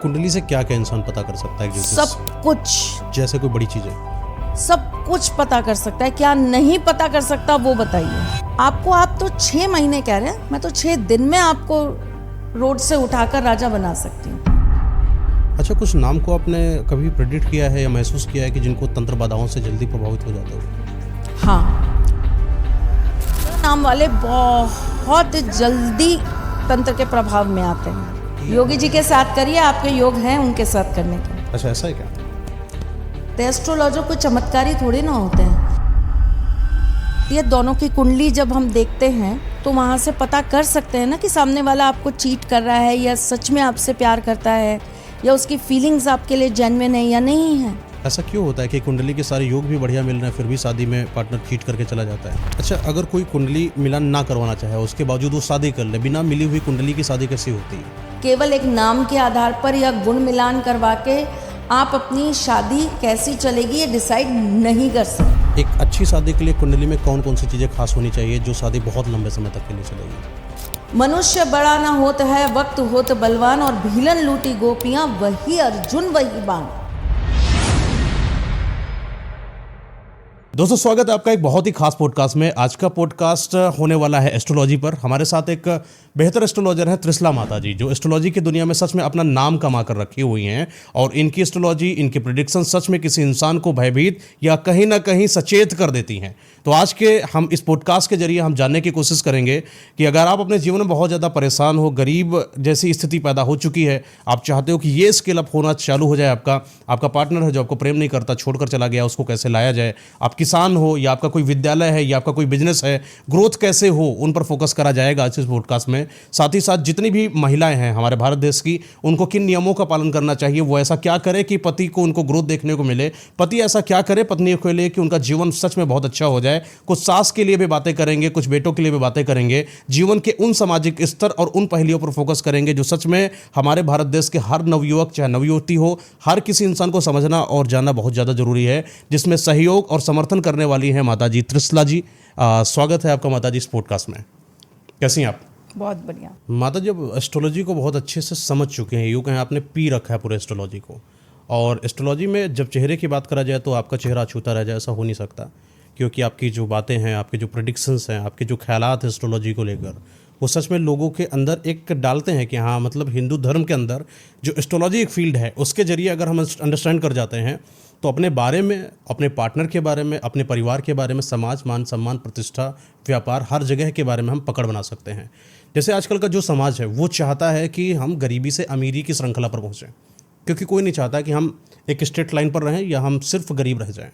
कुंडली से क्या क्या इंसान पता कर सकता है? सब कुछ, जैसे कोई बड़ी चीज है? सब कुछ पता कर सकता है। क्या नहीं पता कर सकता वो बताइए आपको। आप तो 6 महीने कह रहे हैं, मैं तो 6 दिन में आपको रोड से उठाकर राजा बना सकती हूँ। अच्छा, कुछ नाम को आपने कभी प्रेडिक्ट किया है या महसूस किया है कि जिनको तंत्र बाधाओं से जल्दी प्रभावित हो जाते हो? हाँ, नाम वाले बहुत जल्दी तंत्र के प्रभाव में आते हैं। योगी जी के साथ करिए, आपके योग हैं उनके साथ करने के। अच्छा, ऐसा है क्या? तो एस्ट्रोलॉजर कोई चमत्कारी थोड़ी ना होते हैं। ये दोनों की कुंडली जब हम देखते हैं तो वहाँ से पता कर सकते हैं ना कि सामने वाला आपको चीट कर रहा है या सच में आपसे प्यार करता है या उसकी फीलिंग्स आपके लिए जेन्युइन है या नहीं है। ऐसा क्यों होता है कि कुंडली के सारे योग भी बढ़िया मिल रहे हैं फिर भी शादी में पार्टनर चीट करके चला जाता है? अच्छा, अगर कोई कुंडली मिलान ना करवाना चाहे उसके बावजूद वो शादी कर ले, बिना मिली हुई कुंडली की शादी कैसी होती है? केवल एक नाम के आधार पर या गुण मिलान करवा के आप अपनी शादी कैसी चलेगी ये डिसाइड नहीं कर सकते। एक अच्छी शादी के लिए कुंडली में कौन कौन सी चीजें खास होनी चाहिए जो शादी बहुत लंबे समय तक के लिए चलेगी? मनुष्य बड़ा ना होत है, वक्त होत बलवान, और भीलन लूटी गोपियां, वही अर्जुन वही बाण। दोस्तों, स्वागत है आपका एक बहुत ही खास पॉडकास्ट में। आज का पॉडकास्ट होने वाला है एस्ट्रोलॉजी पर। हमारे साथ एक बेहतर एस्ट्रोलॉजर है त्रिशला माता जी, जो एस्ट्रोलॉजी की दुनिया में सच में अपना नाम कमा कर रखी हुई हैं और इनकी एस्ट्रोलॉजी, इनकी प्रेडिक्शन सच में किसी इंसान को भयभीत या कहीं ना कहीं सचेत कर देती हैं। तो आज के हम इस पॉडकास्ट के जरिए हम जानने की कोशिश करेंगे कि अगर आप अपने जीवन में बहुत ज़्यादा परेशान हो, गरीब जैसी स्थिति पैदा हो चुकी है, आप चाहते हो कि ये स्केल अप होना चालू हो जाए, आपका पार्टनर है जो आपको प्रेम नहीं करता, छोड़कर चला गया, उसको कैसे लाया जाए, आप किसान हो या आपका कोई विद्यालय है या आपका कोई बिजनेस है, ग्रोथ कैसे हो, उन पर फोकस करा जाएगा आज इस पॉडकास्ट में। साथ ही साथ जितनी भी महिलाएं हैं हमारे भारत देश की, उनको किन नियमों का पालन करना चाहिए, वो ऐसा क्या करे कि पति को उनको ग्रोथ देखने को मिले, पति ऐसा क्या करे पत्नी के लिए कि उनका जीवन सच में बहुत अच्छा हो जाए। कुछ सास के लिए भी बातें करेंगे, कुछ बेटों के लिए भी बातें करेंगे, जीवन के उन सामाजिक स्तर और उन पहलुओं पर फोकस करेंगे जो सच में हमारे भारत देश के हर नवयुवक चाहे नवयुवती हो, हर किसी इंसान को समझना और जानना बहुत ज़्यादा जरूरी है, जिसमें सहयोग और समर्थन करने वाली हैं माता जी त्रिशला जी। स्वागत है आपका माता जी इस पॉडकास्ट में। कैसी हैं आप? बहुत बढ़िया माता जी, अब एस्ट्रोलॉजी को बहुत अच्छे से समझ चुके हैं, यूँ कहें आपने पी रखा है पूरे एस्ट्रोलॉजी को। और एस्ट्रोलॉजी में जब चेहरे की बात करा जाए तो आपका चेहरा अछूता रह जाए ऐसा हो नहीं सकता, क्योंकि आपकी जो बातें हैं, आपके जो प्रेडिक्शंस हैं, आपके जो ख्यालात हैं एस्ट्रोलॉजी को लेकर, वो सच में लोगों के अंदर एक डालते हैं कि हाँ, मतलब हिंदू धर्म के अंदर जो एस्ट्रोलॉजी एक फील्ड है उसके जरिए अगर हम अंडरस्टैंड कर जाते हैं तो अपने बारे में, अपने पार्टनर के बारे में, अपने परिवार के बारे में, समाज, मान सम्मान, प्रतिष्ठा, व्यापार, हर जगह के बारे में हम पकड़ बना सकते हैं। जैसे आजकल का जो समाज है वो चाहता है कि हम गरीबी से अमीरी की श्रृंखला पर पहुँचें, क्योंकि कोई नहीं चाहता कि हम एक स्ट्रेट लाइन पर रहें या हम सिर्फ गरीब रह जाएं।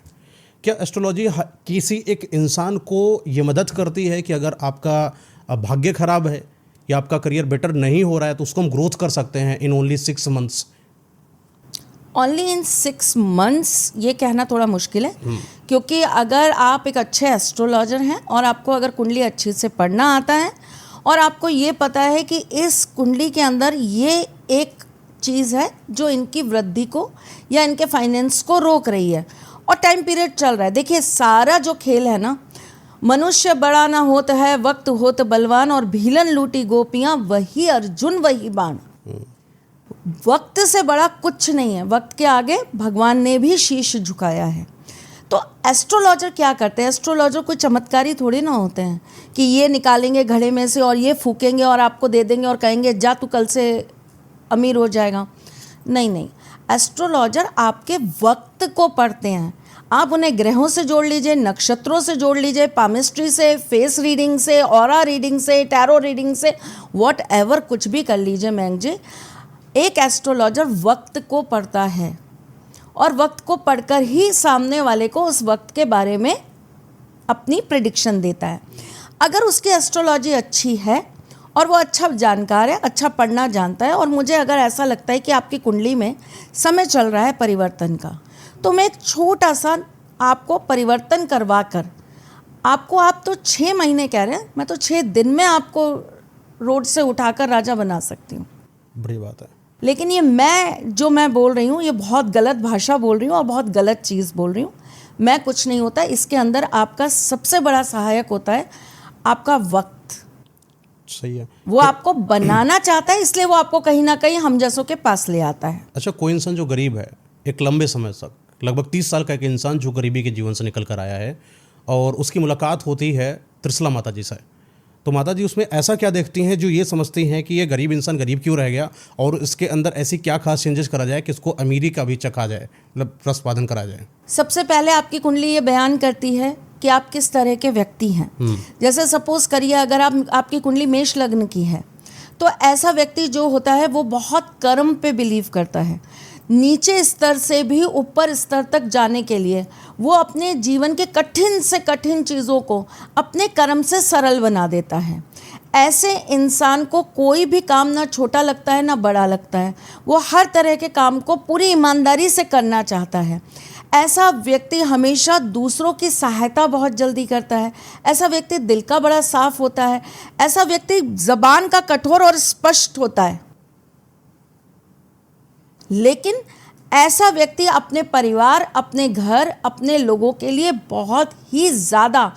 क्या एस्ट्रोलॉजी किसी एक इंसान को ये मदद करती है कि अगर आपका भाग्य खराब है या आपका करियर बेटर नहीं हो रहा है तो उसको हम ग्रोथ कर सकते हैं in only 6 months? Only in 6 months ये कहना थोड़ा मुश्किल है, क्योंकि अगर आप एक अच्छे एस्ट्रोलॉजर हैं और आपको अगर कुंडली अच्छे से पढ़ना आता है और आपको ये पता है कि इस कुंडली के अंदर ये एक चीज़ है जो इनकी वृद्धि को या इनके फाइनेंस को रोक रही है और टाइम पीरियड चल रहा है। देखिए, सारा जो खेल है ना, मनुष्य बड़ा ना होत है, वक्त होत बलवान, और भीलन लूटी गोपियां, वही अर्जुन वही बाण। वक्त से बड़ा कुछ नहीं है, वक्त के आगे भगवान ने भी शीश झुकाया है। तो एस्ट्रोलॉजर क्या करते हैं? एस्ट्रोलॉजर कोई चमत्कारी थोड़ी ना होते हैं कि ये निकालेंगे घड़े में से और ये फूकेंगे और आपको दे देंगे और कहेंगे जा तू कल से अमीर हो जाएगा। नहीं नहीं, एस्ट्रोलॉजर आपके वक्त को पढ़ते हैं। आप उन्हें ग्रहों से जोड़ लीजिए, नक्षत्रों से जोड़ लीजिए, पामिस्ट्री से, फेस रीडिंग से, ऑरा रीडिंग से, टैरो रीडिंग से, वॉट एवर कुछ भी कर लीजिए मैंग जी। एक एस्ट्रोलॉजर वक्त को पढ़ता है और वक्त को पढ़कर ही सामने वाले को उस वक्त के बारे में अपनी प्रेडिक्शन देता है। अगर उसकी एस्ट्रोलॉजी अच्छी है और वो अच्छा जानकार है, अच्छा पढ़ना जानता है, और मुझे अगर ऐसा लगता है कि आपकी कुंडली में समय चल रहा है परिवर्तन का, तो मैं एक छोटा सा आपको परिवर्तन करवा कर आपको, आप तो 6 महीने कह रहे हैं, मैं तो 6 दिन में आपको रोड से उठाकर राजा बना सकती हूँ। बड़ी बात है। लेकिन ये मैं बोल रही हूँ, ये बहुत गलत भाषा बोल रही हूँ और बहुत गलत चीज़ बोल रही हूँ। मैं कुछ नहीं होता, इसके अंदर आपका सबसे बड़ा सहायक होता है आपका वक्त। सही है। वो आपको बनाना चाहता है, इसलिए वो आपको कहीं ना कहीं हम जैसों के पास ले आता है। अच्छा, कोई इंसान जो गरीब है एक लंबे समय तक, लगभग 30 साल का एक इंसान जो गरीबी के जीवन से निकल कर आया है और उसकी मुलाकात होती है त्रिशला माता जी से, तो माता जी उसमें ऐसा क्या देखती हैं जो ये समझती हैं कि ये गरीब इंसान गरीब क्यों रह गया और इसके अंदर ऐसी क्या खास चेंजेस करा जाए कि इसको अमीरी का भी चखा जाए, मतलब रसपादन करा जाए? सबसे पहले आपकी कुंडली ये बयान करती है कि आप किस तरह के व्यक्ति हैं। जैसे सपोज करिए अगर आपकी कुंडली मेष लग्न की है, तो ऐसा व्यक्ति जो होता है वो बहुत कर्म पे बिलीव करता है। नीचे स्तर से भी ऊपर स्तर तक जाने के लिए वो अपने जीवन के कठिन से कठिन चीज़ों को अपने कर्म से सरल बना देता है। ऐसे इंसान को कोई भी काम ना छोटा लगता है ना बड़ा लगता है, वो हर तरह के काम को पूरी ईमानदारी से करना चाहता है। ऐसा व्यक्ति हमेशा दूसरों की सहायता बहुत जल्दी करता है। ऐसा व्यक्ति दिल का बड़ा साफ होता है। ऐसा व्यक्ति जबान का कठोर और स्पष्ट होता है, लेकिन ऐसा व्यक्ति अपने परिवार, अपने घर, अपने लोगों के लिए बहुत ही ज़्यादा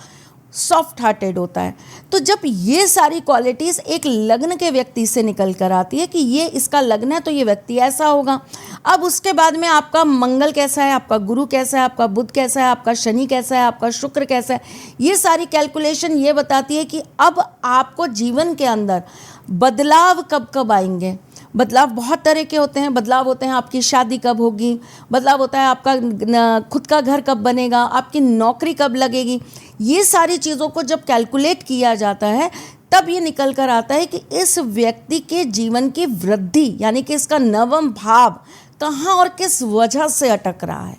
सॉफ्ट हार्टेड होता है। तो जब ये सारी क्वालिटीज़ एक लग्न के व्यक्ति से निकल कर आती है कि ये इसका लग्न है तो ये व्यक्ति ऐसा होगा। अब उसके बाद में आपका मंगल कैसा है, आपका गुरु कैसा है, आपका बुध कैसा है, आपका शनि कैसा है, आपका शुक्र कैसा है, ये सारी कैलकुलेशन ये बताती है कि अब आपको जीवन के अंदर बदलाव कब कब आएंगे। बदलाव बहुत तरह के होते हैं। बदलाव होते हैं आपकी शादी कब होगी, बदलाव होता है आपका खुद का घर कब बनेगा, आपकी नौकरी कब लगेगी। ये सारी चीज़ों को जब कैलकुलेट किया जाता है तब ये निकल कर आता है कि इस व्यक्ति के जीवन की वृद्धि यानी कि इसका नवम भाव कहाँ और किस वजह से अटक रहा है।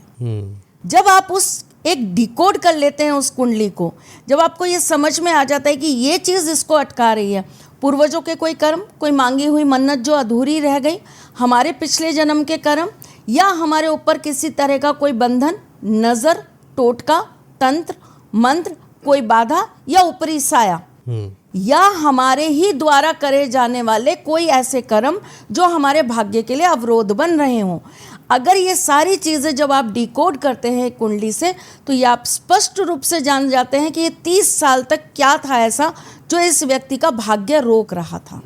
जब आप उस एक डिकोड कर लेते हैं उस कुंडली को, जब आपको ये समझ में आ जाता है कि ये चीज़ इसको अटका रही है, पूर्वजों के कोई कर्म, कोई मांगी हुई मन्नत जो अधूरी रह गई, हमारे पिछले जन्म के कर्म, या हमारे ऊपर किसी तरह का कोई बंधन, नज़र, टोटका, तंत्र, मंत्र, कोई बाधा या ऊपरी साया, या हमारे ही द्वारा करे जाने वाले कोई ऐसे कर्म जो हमारे भाग्य के लिए अवरोध बन रहे हों। अगर ये सारी चीज़ें जब आप डिकोड करते हैं कुंडली से, तो ये आप स्पष्ट रूप से जान जाते हैं कि ये 30 साल तक क्या था ऐसा जो इस व्यक्ति का भाग्य रोक रहा था।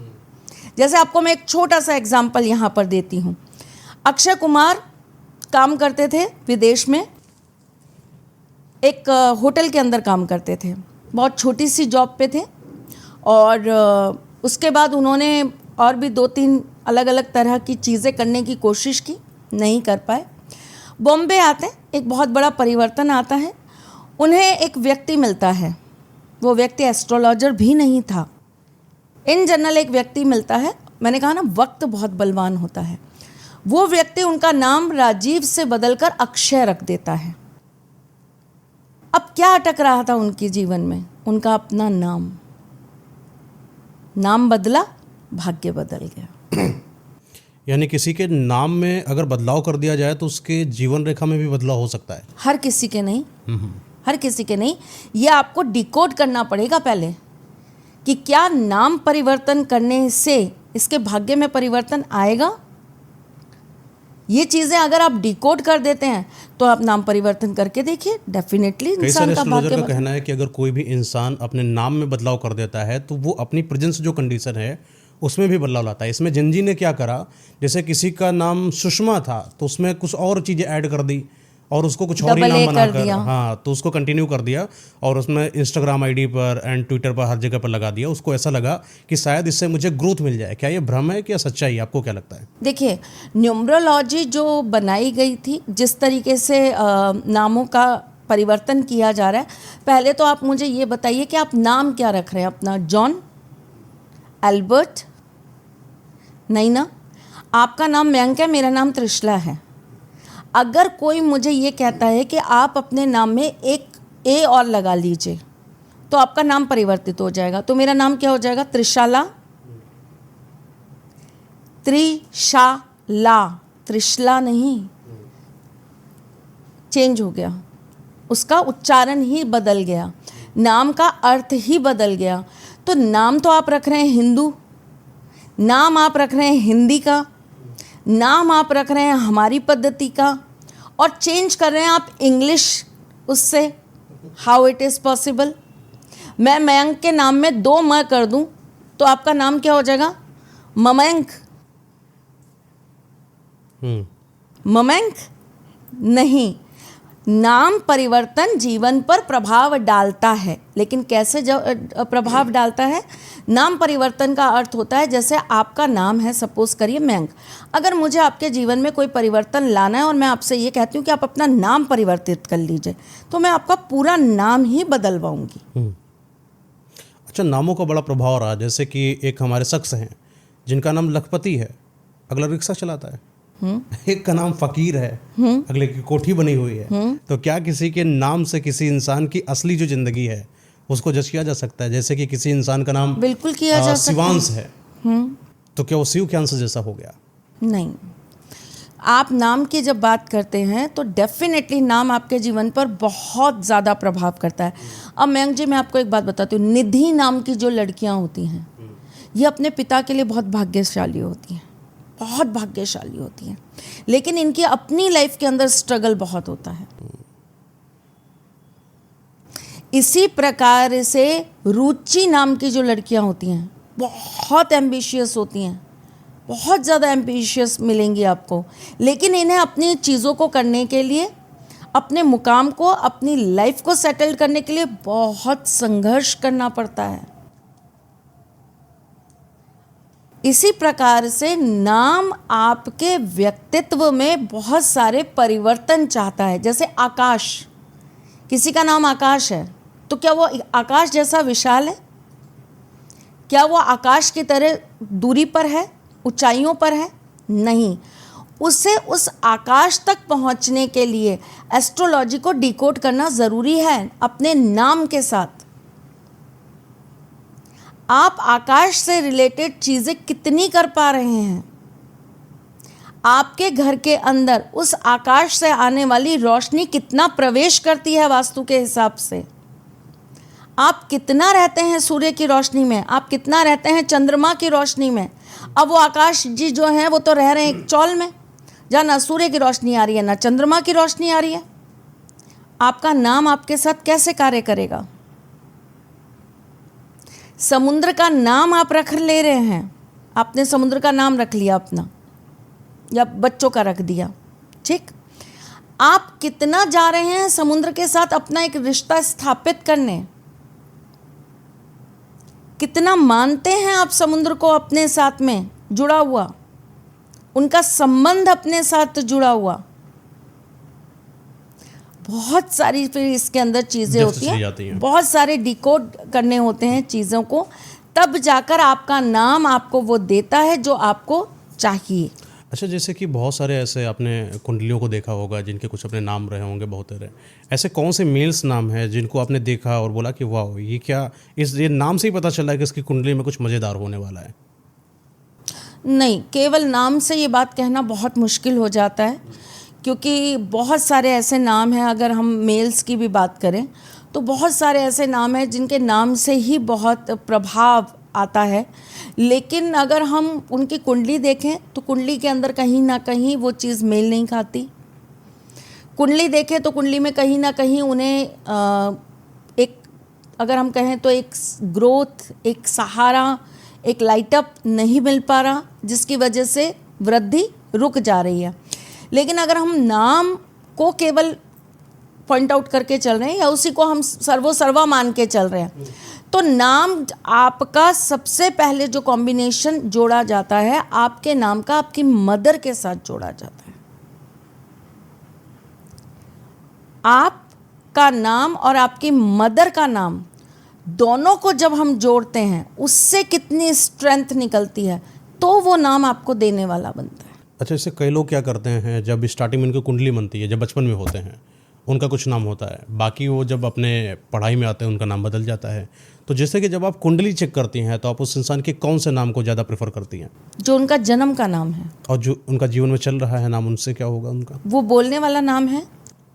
जैसे आपको मैं एक छोटा सा एग्जाम्पल यहाँ पर देती हूँ। अक्षय कुमार काम करते थे विदेश में, एक होटल के अंदर काम करते थे, बहुत छोटी सी जॉब पे थे, और उसके बाद उन्होंने और भी 2-3 अलग अलग तरह की चीज़ें करने की कोशिश की, नहीं कर पाए। बॉम्बे आते एक बहुत बड़ा परिवर्तन आता है। उन्हें एक व्यक्ति मिलता है, वो व्यक्ति एस्ट्रोलॉजर भी नहीं था, इन जनरल एक व्यक्ति मिलता है। मैंने कहा ना वक्त बहुत बलवान होता है। वो व्यक्ति उनका नाम राजीव से बदलकर अक्षय रख देता है। अब क्या अटक रहा था उनके जीवन में? उनका अपना नाम बदला, भाग्य बदल गया। यानी किसी के नाम में अगर बदलाव कर दिया जाए तो उसके जीवन रेखा में भी बदलाव हो सकता है। हर किसी के नहीं, हर किसी के नहीं। ये आपको डिकोड करना पड़ेगा पहले कि क्या नाम परिवर्तन करने से इसके भाग्य में परिवर्तन आएगा। ये चीज़ें अगर आप डिकोड कर देते हैं तो आप नाम परिवर्तन करके देखिए, डेफिनेटली इंसान का भाग्य का कहना है कि अगर कोई भी इंसान अपने नाम में बदलाव कर देता है तो वो अपनी प्रेजेंस जो कंडीशन है उसमें भी बदलाव लाता है। इसमें जिंजी ने क्या करा, जैसे किसी का नाम सुषमा था तो उसमें कुछ और चीज़ें ऐड कर दी और उसको कुछ और ही नाम बनाकर, हाँ, तो उसको कंटिन्यू कर दिया और उसमें इंस्टाग्राम आईडी पर एंड ट्विटर पर हर जगह पर लगा दिया। उसको ऐसा लगा कि शायद इससे मुझे ग्रोथ मिल जाए। क्या ये भ्रम है क्या सच्चाई, आपको क्या लगता है? देखिए, न्यूमरोलॉजी जो बनाई गई थी, जिस तरीके से नामों का परिवर्तन किया जा रहा है, पहले तो आप मुझे ये बताइए कि आप नाम क्या रख रहे हैं अपना? John, Albert? नहीं ना, आपका नाम मयंक है, मेरा नाम त्रिशला है। अगर कोई मुझे ये कहता है कि आप अपने नाम में एक ए और लगा लीजिए तो आपका नाम परिवर्तित हो जाएगा, तो मेरा नाम क्या हो जाएगा? त्रिशाला, त्रिशाला, त्रिशला नहीं, चेंज हो गया, उसका उच्चारण ही बदल गया, नाम का अर्थ ही बदल गया। तो नाम तो आप रख रहे हैं हिंदू, नाम आप रख रहे हैं हिंदी का, नाम आप रख रहे हैं हमारी पद्धति का, और चेंज कर रहे हैं आप इंग्लिश उससे। How it is possible? मैं मयंक के नाम में 2 म कर दूं तो आपका नाम क्या हो जाएगा? ममैंक। ममैंक नहीं। नाम परिवर्तन जीवन पर प्रभाव डालता है, लेकिन कैसे प्रभाव डालता है? नाम परिवर्तन का अर्थ होता है, जैसे आपका नाम है सपोज करिए मयंक, अगर मुझे आपके जीवन में कोई परिवर्तन लाना है और मैं आपसे ये कहती हूँ कि आप अपना नाम परिवर्तित कर लीजिए, तो मैं आपका पूरा नाम ही बदलवाऊंगी। अच्छा, नामों का बड़ा प्रभाव रहा, जैसे कि एक हमारे शख्स हैं जिनका नाम लखपति है, अगला रिक्शा चलाता है। एक का नाम फकीर है, अगले की कोठी बनी हुई है। तो क्या किसी के नाम से किसी इंसान की असली जो जिंदगी है उसको जज किया जा सकता है? जैसे कि किसी इंसान का नाम बिल्कुल किया जा सकता शिवांश है, तो क्या वो शिव के अंश जैसा हो गया? नहीं। आप नाम की जब बात करते हैं तो डेफिनेटली नाम आपके जीवन पर बहुत ज़्यादा प्रभाव करता है। अब मयंक जी, मैं आपको एक बात बताती हूँ, निधि नाम की जो लड़कियाँ होती हैं ये अपने पिता के लिए बहुत भाग्यशाली होती हैं, बहुत भाग्यशाली होती हैं, लेकिन इनकी अपनी लाइफ के अंदर स्ट्रगल बहुत होता है। इसी प्रकार से रुचि नाम की जो लड़कियां होती हैं बहुत एम्बिशियस होती हैं, बहुत ज़्यादा एम्बिशियस मिलेंगी आपको, लेकिन इन्हें अपनी चीज़ों को करने के लिए, अपने मुकाम को, अपनी लाइफ को सेटल करने के लिए बहुत संघर्ष करना पड़ता है। इसी प्रकार से नाम आपके व्यक्तित्व में बहुत सारे परिवर्तन चाहता है। जैसे आकाश, किसी का नाम आकाश है तो क्या वो आकाश जैसा विशाल है? क्या वो आकाश की तरह दूरी पर है, ऊंचाइयों पर है? नहीं। उसे उस आकाश तक पहुंचने के लिए एस्ट्रोलॉजी को डिकोड करना ज़रूरी है अपने नाम के साथ। आप आकाश से रिलेटेड चीज़ें कितनी कर पा रहे हैं? आपके घर के अंदर उस आकाश से आने वाली रोशनी कितना प्रवेश करती है वास्तु के हिसाब से? आप कितना रहते हैं सूर्य की रोशनी में? आप कितना रहते हैं चंद्रमा की रोशनी में? अब वो आकाश जी जो हैं वो तो रह रहे हैं एक चौल में, जहाँ ना सूर्य की रोशनी आ रही है ना चंद्रमा की रोशनी आ रही है। आपका नाम आपके साथ कैसे कार्य करेगा? समुद्र का नाम आप रख ले रहे हैं, आपने समुद्र का नाम रख लिया अपना, या बच्चों का रख दिया, ठीक। आप कितना जा रहे हैं समुद्र के साथ अपना एक रिश्ता स्थापित करने? कितना मानते हैं आप समुद्र को अपने साथ में जुड़ा हुआ, उनका संबंध अपने साथ जुड़ा हुआ? बहुत सारी फिर इसके अंदर चीज़ें होती हैं, बहुत सारे डिकोड करने होते हैं चीज़ों को, तब जाकर आपका नाम आपको वो देता है जो आपको चाहिए। अच्छा, जैसे कि बहुत सारे ऐसे आपने कुंडलियों को देखा होगा जिनके कुछ अपने नाम रहे होंगे, बहुत तरह ऐसे कौन से मेल्स नाम हैं जिनको आपने देखा और बोला कि वाह, ये क्या, ये नाम से ही पता चला है कि इसकी कुंडली में कुछ मज़ेदार होने वाला है? नहीं, केवल नाम से ये बात कहना बहुत मुश्किल हो जाता है, क्योंकि बहुत सारे ऐसे नाम हैं, अगर हम मेल्स की भी बात करें तो बहुत सारे ऐसे नाम हैं जिनके नाम से ही बहुत प्रभाव आता है, लेकिन अगर हम उनकी कुंडली देखें तो कुंडली के अंदर कहीं ना कहीं वो चीज़ मेल नहीं खाती। कुंडली देखें तो कुंडली में कहीं ना कहीं उन्हें एक, अगर हम कहें तो एक ग्रोथ, एक सहारा, एक लाइटअप नहीं मिल पा रहा, जिसकी वजह से वृद्धि रुक जा रही है। लेकिन अगर हम नाम को केवल पॉइंट आउट करके चल रहे हैं या उसी को हम सर्वा मान के चल रहे हैं, तो नाम आपका सबसे पहले जो कॉम्बिनेशन जोड़ा जाता है, आपके नाम का आपकी मदर के साथ जोड़ा जाता है। आपका नाम और आपकी मदर का नाम दोनों को जब हम जोड़ते हैं, उससे कितनी स्ट्रेंथ निकलती है, तो वो नाम आपको देने वाला बनता है। अच्छा, इससे कई लोग क्या करते हैं, जब स्टार्टिंग में उनकी कुंडली बनती है, जब बचपन में होते हैं उनका कुछ नाम होता है, बाकी वो जब अपने पढ़ाई में आते हैं उनका नाम बदल जाता है। तो जैसे कि जब आप कुंडली चेक करती हैं तो आप उस इंसान के कौन से नाम को ज़्यादा प्रेफर करती हैं? जो उनका जन्म का नाम है, और जो उनका जीवन में चल रहा है नाम, उनसे क्या होगा उनका? वो बोलने वाला नाम है।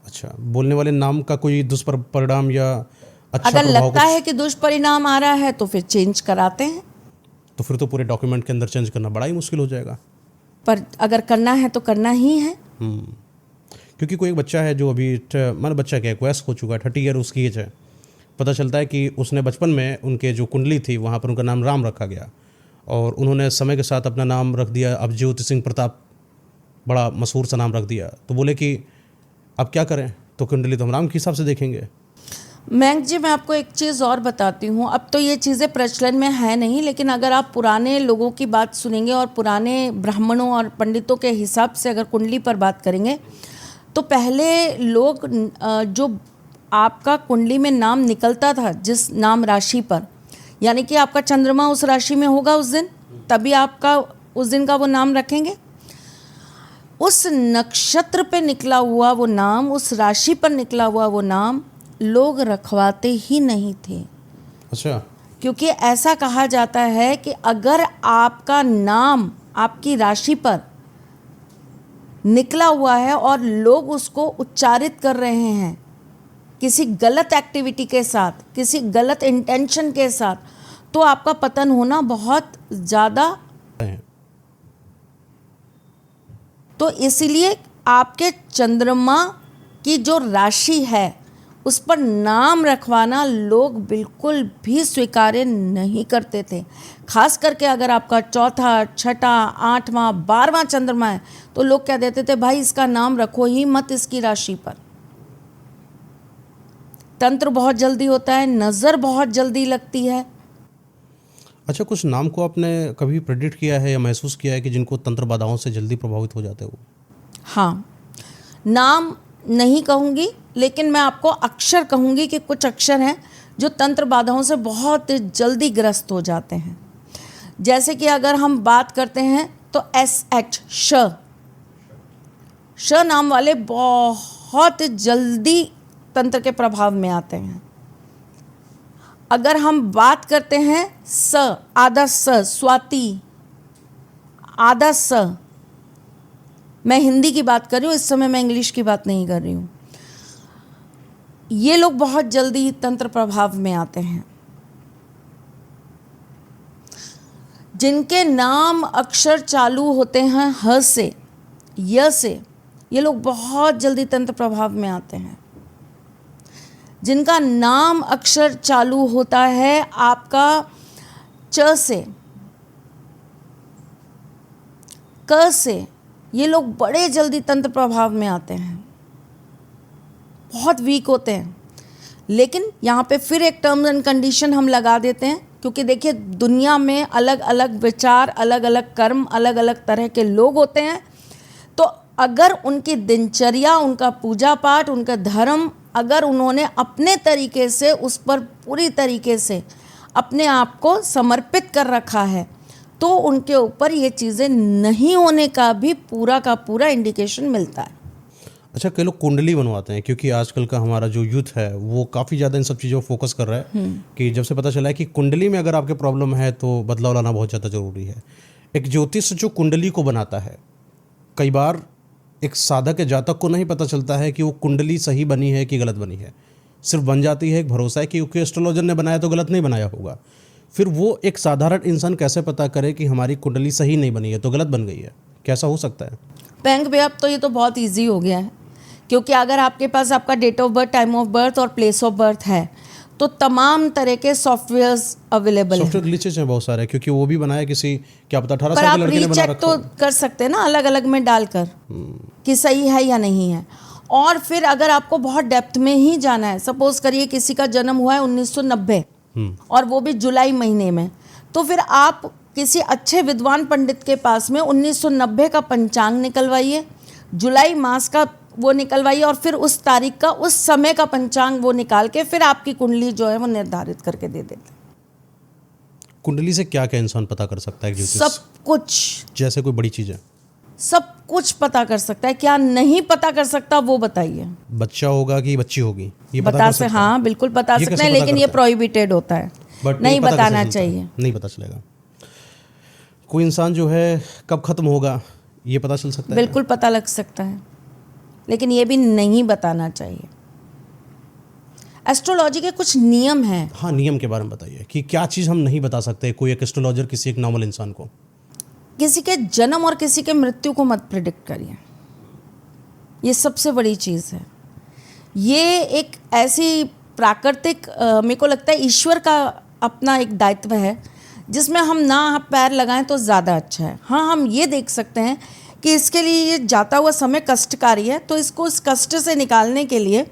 अच्छा, बोलने वाले नाम का कोई दुष्परिणाम या अच्छा अगर लगता है कि दुष्परिणाम आ रहा है तो फिर चेंज कराते हैं। तो फिर तो पूरे डॉक्यूमेंट के अंदर चेंज करना बड़ा ही मुश्किल हो जाएगा। पर अगर करना है तो करना ही है। क्योंकि कोई एक बच्चा है जो अभी, मान बच्चा क्या, वयस्क हो चुका है, 30 ईयर उसकी एज है, पता चलता है कि उसने बचपन में उनके जो कुंडली थी वहाँ पर उनका नाम राम रखा गया और उन्होंने समय के साथ अपना नाम रख दिया अभिज्योति सिंह प्रताप, बड़ा मशहूर सा नाम रख दिया। तो बोले कि अब क्या करें, तो कुंडली तो हम राम के हिसाब से देखेंगे। मयंक जी, मैं आपको एक चीज़ और बताती हूँ। अब तो ये चीज़ें प्रचलन में है नहीं, लेकिन अगर आप पुराने लोगों की बात सुनेंगे और पुराने ब्राह्मणों और पंडितों के हिसाब से अगर कुंडली पर बात करेंगे तो पहले लोग जो आपका कुंडली में नाम निकलता था जिस नाम राशि पर, यानी कि आपका चंद्रमा उस राशि में होगा उस दिन, तभी आपका उस दिन का वो नाम रखेंगे। उस नक्षत्र पे निकला हुआ वो नाम, उस राशि पर निकला हुआ वो नाम लोग रखवाते ही नहीं थे। अच्छा। क्योंकि ऐसा कहा जाता है कि अगर आपका नाम आपकी राशि पर निकला हुआ है और लोग उसको उच्चारित कर रहे हैं किसी गलत एक्टिविटी के साथ, किसी गलत इंटेंशन के साथ, तो आपका पतन होना बहुत ज़्यादा। तो इसलिए आपके चंद्रमा की जो राशि है उस पर नाम रखवाना लोग बिल्कुल भी स्वीकार्य नहीं करते थे। खास करके अगर आपका चौथा, छठा, 8वां, 12वां चंद्रमा है तो लोग कह देते थे भाई इसका नाम रखो ही मत इसकी राशि पर। तंत्र बहुत जल्दी होता है, नज़र बहुत जल्दी लगती है। अच्छा, कुछ नाम को आपने कभी प्रेडिक्ट किया है या महसूस किया है कि जिनको तंत्र बाधाओं से जल्दी प्रभावित हो जाते हो? हाँ, नाम नहीं कहूँगी, लेकिन मैं आपको अक्षर कहूँगी कि कुछ अक्षर हैं जो तंत्र बाधाओं से बहुत जल्दी ग्रस्त हो जाते हैं। जैसे कि अगर हम बात करते हैं तो SH श नाम वाले बहुत जल्दी तंत्र के प्रभाव में आते हैं। अगर हम बात करते हैं आधा स, स्वाति, आधा स, मैं हिंदी की बात कर रही हूँ इस समय, मैं इंग्लिश की बात नहीं कर रही हूँ। ये लोग बहुत जल्दी तंत्र प्रभाव में आते हैं। जिनके नाम अक्षर चालू होते हैं ह से, य से, ये लोग बहुत जल्दी तंत्र प्रभाव में आते हैं। जिनका नाम अक्षर चालू होता है आपका च से, क से, ये लोग बड़े जल्दी तंत्र प्रभाव में आते हैं, बहुत वीक होते हैं। लेकिन यहाँ पे फिर एक टर्म्स एंड कंडीशन हम लगा देते हैं, क्योंकि देखिए दुनिया में अलग अलग विचार, अलग अलग कर्म, अलग अलग तरह के लोग होते हैं। तो अगर उनकी दिनचर्या, उनका पूजा पाठ, उनका धर्म, अगर उन्होंने अपने तरीके से उस पर पूरी तरीके से अपने आप को समर्पित कर रखा है, तो उनके ऊपर ये चीज़ें नहीं होने का भी पूरा का पूरा इंडिकेशन मिलता है। अच्छा, कई लोग कुंडली बनवाते हैं क्योंकि आजकल का हमारा जो यूथ है वो काफ़ी ज़्यादा इन सब चीज़ों पर फोकस कर रहा है कि जब से पता चला है कि कुंडली में अगर आपके प्रॉब्लम है तो बदलाव लाना बहुत ज़्यादा ज़रूरी है। एक ज्योतिष जो कुंडली को बनाता है, कई बार एक साधक या जातक को नहीं पता चलता है कि वो कुंडली सही बनी है कि गलत बनी है। सिर्फ बन जाती है, एक भरोसा है कि क्योंकि एस्ट्रोलॉजर ने बनाया तो गलत नहीं बनाया होगा। फिर वो एक साधारण इंसान कैसे पता करे कि हमारी कुंडली सही नहीं बनी है तो गलत बन गई है? कैसा हो सकता है? बैंक पे अब तो ये तो बहुत ईजी हो गया है, क्योंकि अगर आपके पास आपका date of birth, time of birth और प्लेस ऑफ बर्थ है तो तमाम तरह के सॉफ्टवेयर्स अवेलेबल हैं। सॉफ्टवेयर ग्लिचेस हैं बहुत सारे, क्योंकि वो भी बनाया किसी, क्या पता 18 पर साल आप के लड़के ने बना रीचेक रखा तो हो। कर सकते हैं ना अलग अलग में डालकर कि सही है या नहीं है। और फिर अगर आपको बहुत डेप्थ में ही जाना है, सपोज करिए किसी का जन्म हुआ है 1990 और वो भी जुलाई महीने में, तो फिर आप किसी अच्छे विद्वान पंडित के पास में 1990 का पंचांग निकलवाइए, जुलाई मास का वो निकलवाइए और फिर उस तारीख का, उस समय का पंचांग वो निकाल के फिर आपकी कुंडली जो है वो निर्धारित करके दे देते हैं। कुंडली से क्या क्या इंसान पता कर सकता है? सब कुछ, जैसे कोई बड़ी चीज़ है? सब कुछ पता कर सकता है। क्या नहीं पता कर सकता वो बताइए। बच्चा होगा कि बच्ची होगी, ये पता बता कर से सकता है? हाँ बिल्कुल बता ये सकते कैसे हैं, पता लेकिन ये करता है? प्रोहिबिटेड होता है, बट नहीं पता कैसे बताना चलता है? चाहिए। नहीं पता चलेगा। कोई इंसान जो है कब खत्म होगा ये पता चल सकता है? बिल्कुल पता लग सकता है, लेकिन ये भी नहीं बताना चाहिए। एस्ट्रोलॉजी के कुछ नियम हैं। हाँ, नियम के बारे में बताइए कि क्या चीज़ हम नहीं बता सकते कोई एक एस्ट्रोलॉजर किसी एक नॉर्मल इंसान को? किसी के जन्म और किसी के मृत्यु को मत प्रिडिक्ट करिए, ये सबसे बड़ी चीज़ है। ये एक ऐसी प्राकृतिक मेरे को लगता है ईश्वर का अपना एक दायित्व है जिसमें हम ना पैर लगाएं तो ज़्यादा अच्छा है। हाँ, हम ये देख सकते हैं कि इसके लिए ये जाता हुआ समय कष्टकारी है, तो इसको इस कष्ट से निकालने के लिए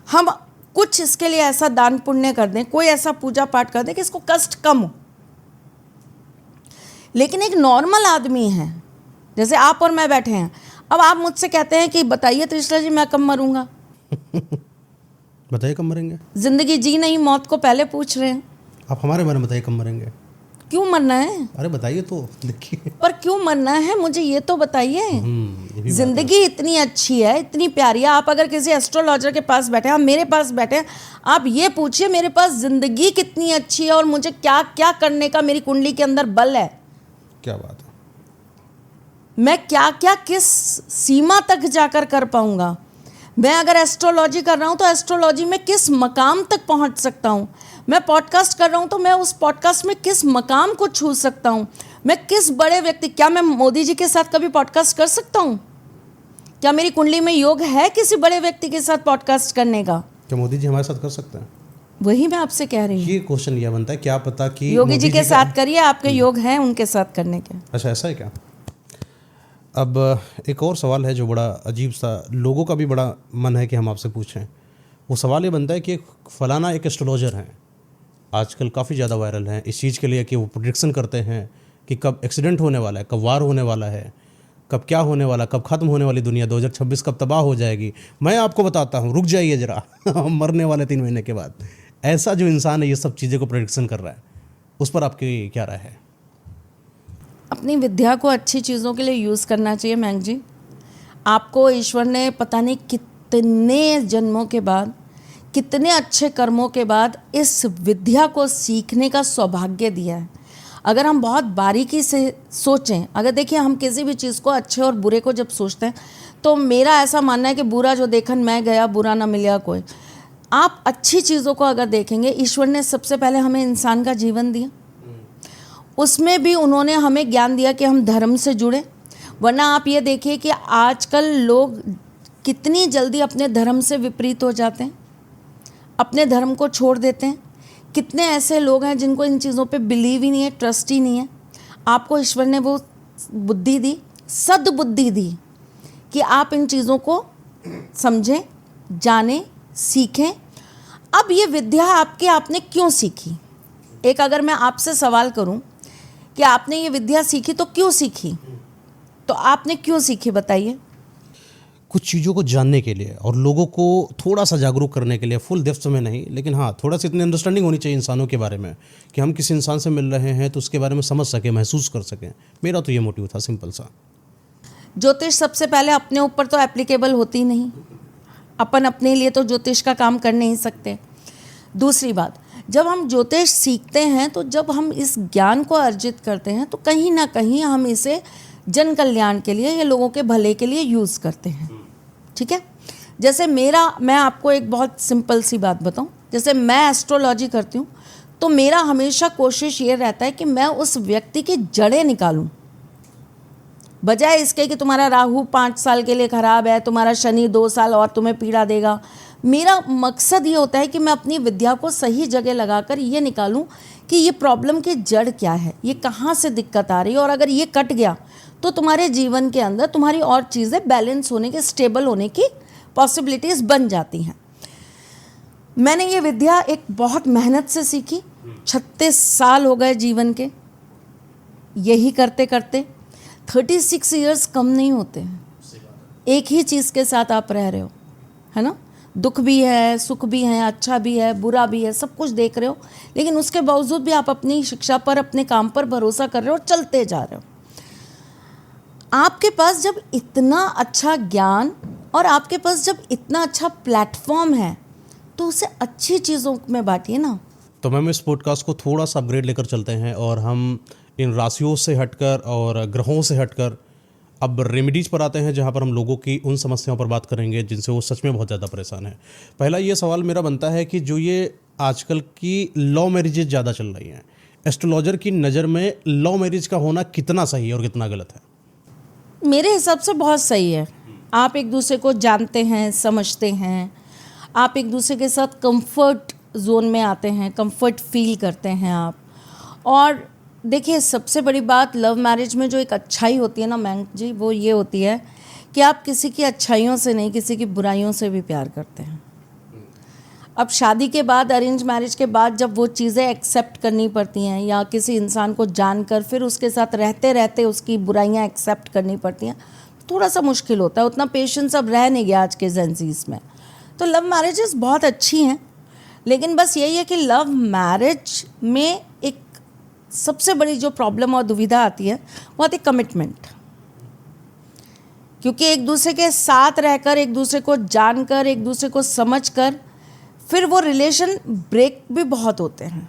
हम कुछ इसके लिए ऐसा दान पुण्य कर दें, कोई ऐसा पूजा पाठ कर दें कि इसको कष्ट कम हो। लेकिन एक नॉर्मल आदमी है, जैसे आप और मैं बैठे हैं, अब आप मुझसे कहते हैं कि बताइए त्रिशला जी मैं कब मरूंगा? बताइए कब मरेंगे? जिंदगी जी नहीं, मौत को पहले पूछ रहे हैं। आप हमारे बारे में बताइए कब मरेंगे? क्यों मरना है? अरे बताइए तो, देखिए। पर क्यों मरना है मुझे ये तो बताइए। ये भी बात है। जिंदगी इतनी अच्छी है, इतनी प्यारी है। आप अगर किसी एस्ट्रोलॉजर के पास बैठे हैं, आप मेरे पास बैठे हैं, आप ये पूछिए मेरे पास जिंदगी कितनी अच्छी है और मुझे क्या क्या करने का मेरी कुंडली के अंदर बल है। क्या बात है। मैं क्या क्या किस सीमा तक जाकर कर पाऊंगा। मैं अगर एस्ट्रोलॉजी कर रहा हूं तो एस्ट्रोलॉजी में किस मकाम तक पहुंच सकता हूं। मैं पॉडकास्ट कर रहा हूं तो मैं उस पॉडकास्ट में किस मकाम को छू सकता हूं। मैं किस बड़े व्यक्ति, क्या मैं मोदी जी के साथ कभी पॉडकास्ट कर सकता हूं? क्या मेरी कुंडली में योग है किसी बड़े व्यक्ति के साथ पॉडकास्ट करने का? क्या मोदी जी हमारे साथ कर सकते हैं? वही मैं आपसे कह रही हूँ। ये क्वेश्चन यह बनता है, क्या पता कि योगी जी मोदी के साथ करिए, आपके योग हैं उनके साथ करने के। अच्छा, ऐसा है क्या? अब एक और सवाल है जो बड़ा अजीब सा, लोगों का भी बड़ा मन है कि हम आपसे पूछें। वो सवाल ये बनता है कि फलाना एक एस्ट्रोलॉजर हैं, आजकल काफ़ी ज़्यादा वायरल हैं इस चीज़ के लिए कि वो प्रेडिक्शन करते हैं कि कब एक्सीडेंट होने वाला है, कब वार होने वाला है, कब क्या होने वाला, कब ख़त्म होने वाली दुनिया, 2026 कब तबाह हो जाएगी। मैं आपको बताता हूँ, रुक जाइए ज़रा मरने वाले 3 महीने के बाद। ऐसा जो इंसान है ये सब चीज़ें को प्रेडिक्शन कर रहा है, उस पर आपकी क्या राय है? अपनी विद्या को अच्छी चीज़ों के लिए यूज़ करना चाहिए मैंग जी। आपको ईश्वर ने पता नहीं कितने जन्मों के बाद, कितने अच्छे कर्मों के बाद इस विद्या को सीखने का सौभाग्य दिया है। अगर हम बहुत बारीकी से सोचें, अगर देखिए हम किसी भी चीज़ को अच्छे और बुरे को जब सोचते हैं तो मेरा ऐसा मानना है कि बुरा जो देखन मैं गया, बुरा ना मिला कोई। आप अच्छी चीज़ों को अगर देखेंगे, ईश्वर ने सबसे पहले हमें इंसान का जीवन दिया, उसमें भी उन्होंने हमें ज्ञान दिया कि हम धर्म से जुड़े। वरना आप ये देखिए कि आजकल लोग कितनी जल्दी अपने धर्म से विपरीत हो जाते हैं, अपने धर्म को छोड़ देते हैं। कितने ऐसे लोग हैं जिनको इन चीज़ों पे बिलीव ही नहीं है, ट्रस्ट ही नहीं है। आपको ईश्वर ने वो बुद्धि दी, सद्बुद्धि दी कि आप इन चीज़ों को समझें, जानें, सीखें। अब ये विद्या आपने क्यों सीखी? एक अगर मैं आपसे सवाल करूं कि आपने ये विद्या सीखी तो क्यों सीखी, तो आपने क्यों सीखी बताइए? कुछ चीज़ों को जानने के लिए और लोगों को थोड़ा सा जागरूक करने के लिए, फुल डेप्थ में नहीं, लेकिन हाँ थोड़ा सा इतनी अंडरस्टैंडिंग होनी चाहिए इंसानों के बारे में कि हम किसी इंसान से मिल रहे हैं तो उसके बारे में समझ सकें, महसूस कर सकें। मेरा तो ये मोटिव था, सिंपल सा। ज्योतिष सबसे पहले अपने ऊपर तो एप्लीकेबल होती नहीं, अपन अपने लिए तो ज्योतिष का काम कर नहीं सकते। दूसरी बात, जब हम ज्योतिष सीखते हैं तो जब हम इस ज्ञान को अर्जित करते हैं तो कहीं ना कहीं हम इसे जन कल्याण के लिए या लोगों के भले के लिए यूज़ करते हैं। ठीक है, जैसे मैं आपको एक बहुत सिंपल सी बात बताऊं, जैसे मैं एस्ट्रोलॉजी करती हूं तो मेरा हमेशा कोशिश ये रहता है कि मैं उस व्यक्ति की जड़ें निकालूं, बजाय इसके कि तुम्हारा राहु 5 साल के लिए ख़राब है, तुम्हारा शनि 2 साल और तुम्हें पीड़ा देगा। मेरा मकसद ये होता है कि मैं अपनी विद्या को सही जगह लगाकर ये निकालूं कि ये प्रॉब्लम की जड़ क्या है, ये कहाँ से दिक्कत आ रही है, और अगर ये कट गया तो तुम्हारे जीवन के अंदर तुम्हारी और चीज़ें बैलेंस होने के, स्टेबल होने की पॉसिबिलिटीज़ बन जाती हैं। मैंने ये विद्या एक बहुत मेहनत से सीखी, 36 साल हो गए जीवन के यही करते करते। 36 इयर्स कम नहीं होते हैं एक ही चीज़ के साथ आप रह रहे हो, है ना। दुख भी है, सुख भी है, अच्छा भी है, बुरा भी है, सब कुछ देख रहे हो, लेकिन उसके बावजूद भी आप अपनी शिक्षा पर, अपने काम पर भरोसा कर रहे हो और चलते जा रहे हो। आपके पास जब इतना अच्छा ज्ञान और आपके पास जब इतना अच्छा प्लेटफॉर्म है तो उसे अच्छी चीज़ों में बांटिए ना। तो मैम इस पॉडकास्ट को थोड़ा सा अपग्रेड लेकर चलते हैं और हम इन राशियों से हटकर और ग्रहों से हटकर अब रेमेडीज़ पर आते हैं, जहाँ पर हम लोगों की उन समस्याओं पर बात करेंगे जिनसे वो सच में बहुत ज़्यादा परेशान है। पहला ये सवाल मेरा बनता है कि जो ये आजकल की लव मैरिजेज ज़्यादा चल रही हैं, एस्ट्रोलॉजर की नज़र में लव मैरिज का होना कितना सही है और कितना गलत है? मेरे हिसाब से बहुत सही है। आप एक दूसरे को जानते हैं, समझते हैं, आप एक दूसरे के साथ कंफर्ट जोन में आते हैं, कंफर्ट फील करते हैं आप। और देखिए सबसे बड़ी बात लव मैरिज में जो एक अच्छाई होती है ना मयंक जी, वो ये होती है कि आप किसी की अच्छाइयों से नहीं, किसी की बुराइयों से भी प्यार करते हैं। अब शादी के बाद, अरेंज मैरिज के बाद जब वो चीज़ें एक्सेप्ट करनी पड़ती हैं या किसी इंसान को जानकर फिर उसके साथ रहते रहते उसकी बुराइयां एक्सेप्ट करनी पड़ती हैं, थोड़ा सा मुश्किल होता है। उतना पेशेंस अब रह नहीं गया आज के जेंजीज में। तो लव मैरिजेस बहुत अच्छी हैं, लेकिन बस यही है कि लव मैरिज में एक सबसे बड़ी जो प्रॉब्लम और दुविधा आती है वो आती है कमिटमेंट। क्योंकि एक दूसरे के साथ रहकर, एक दूसरे को जानकर, एक दूसरे को समझकर फिर वो रिलेशन ब्रेक भी बहुत होते हैं,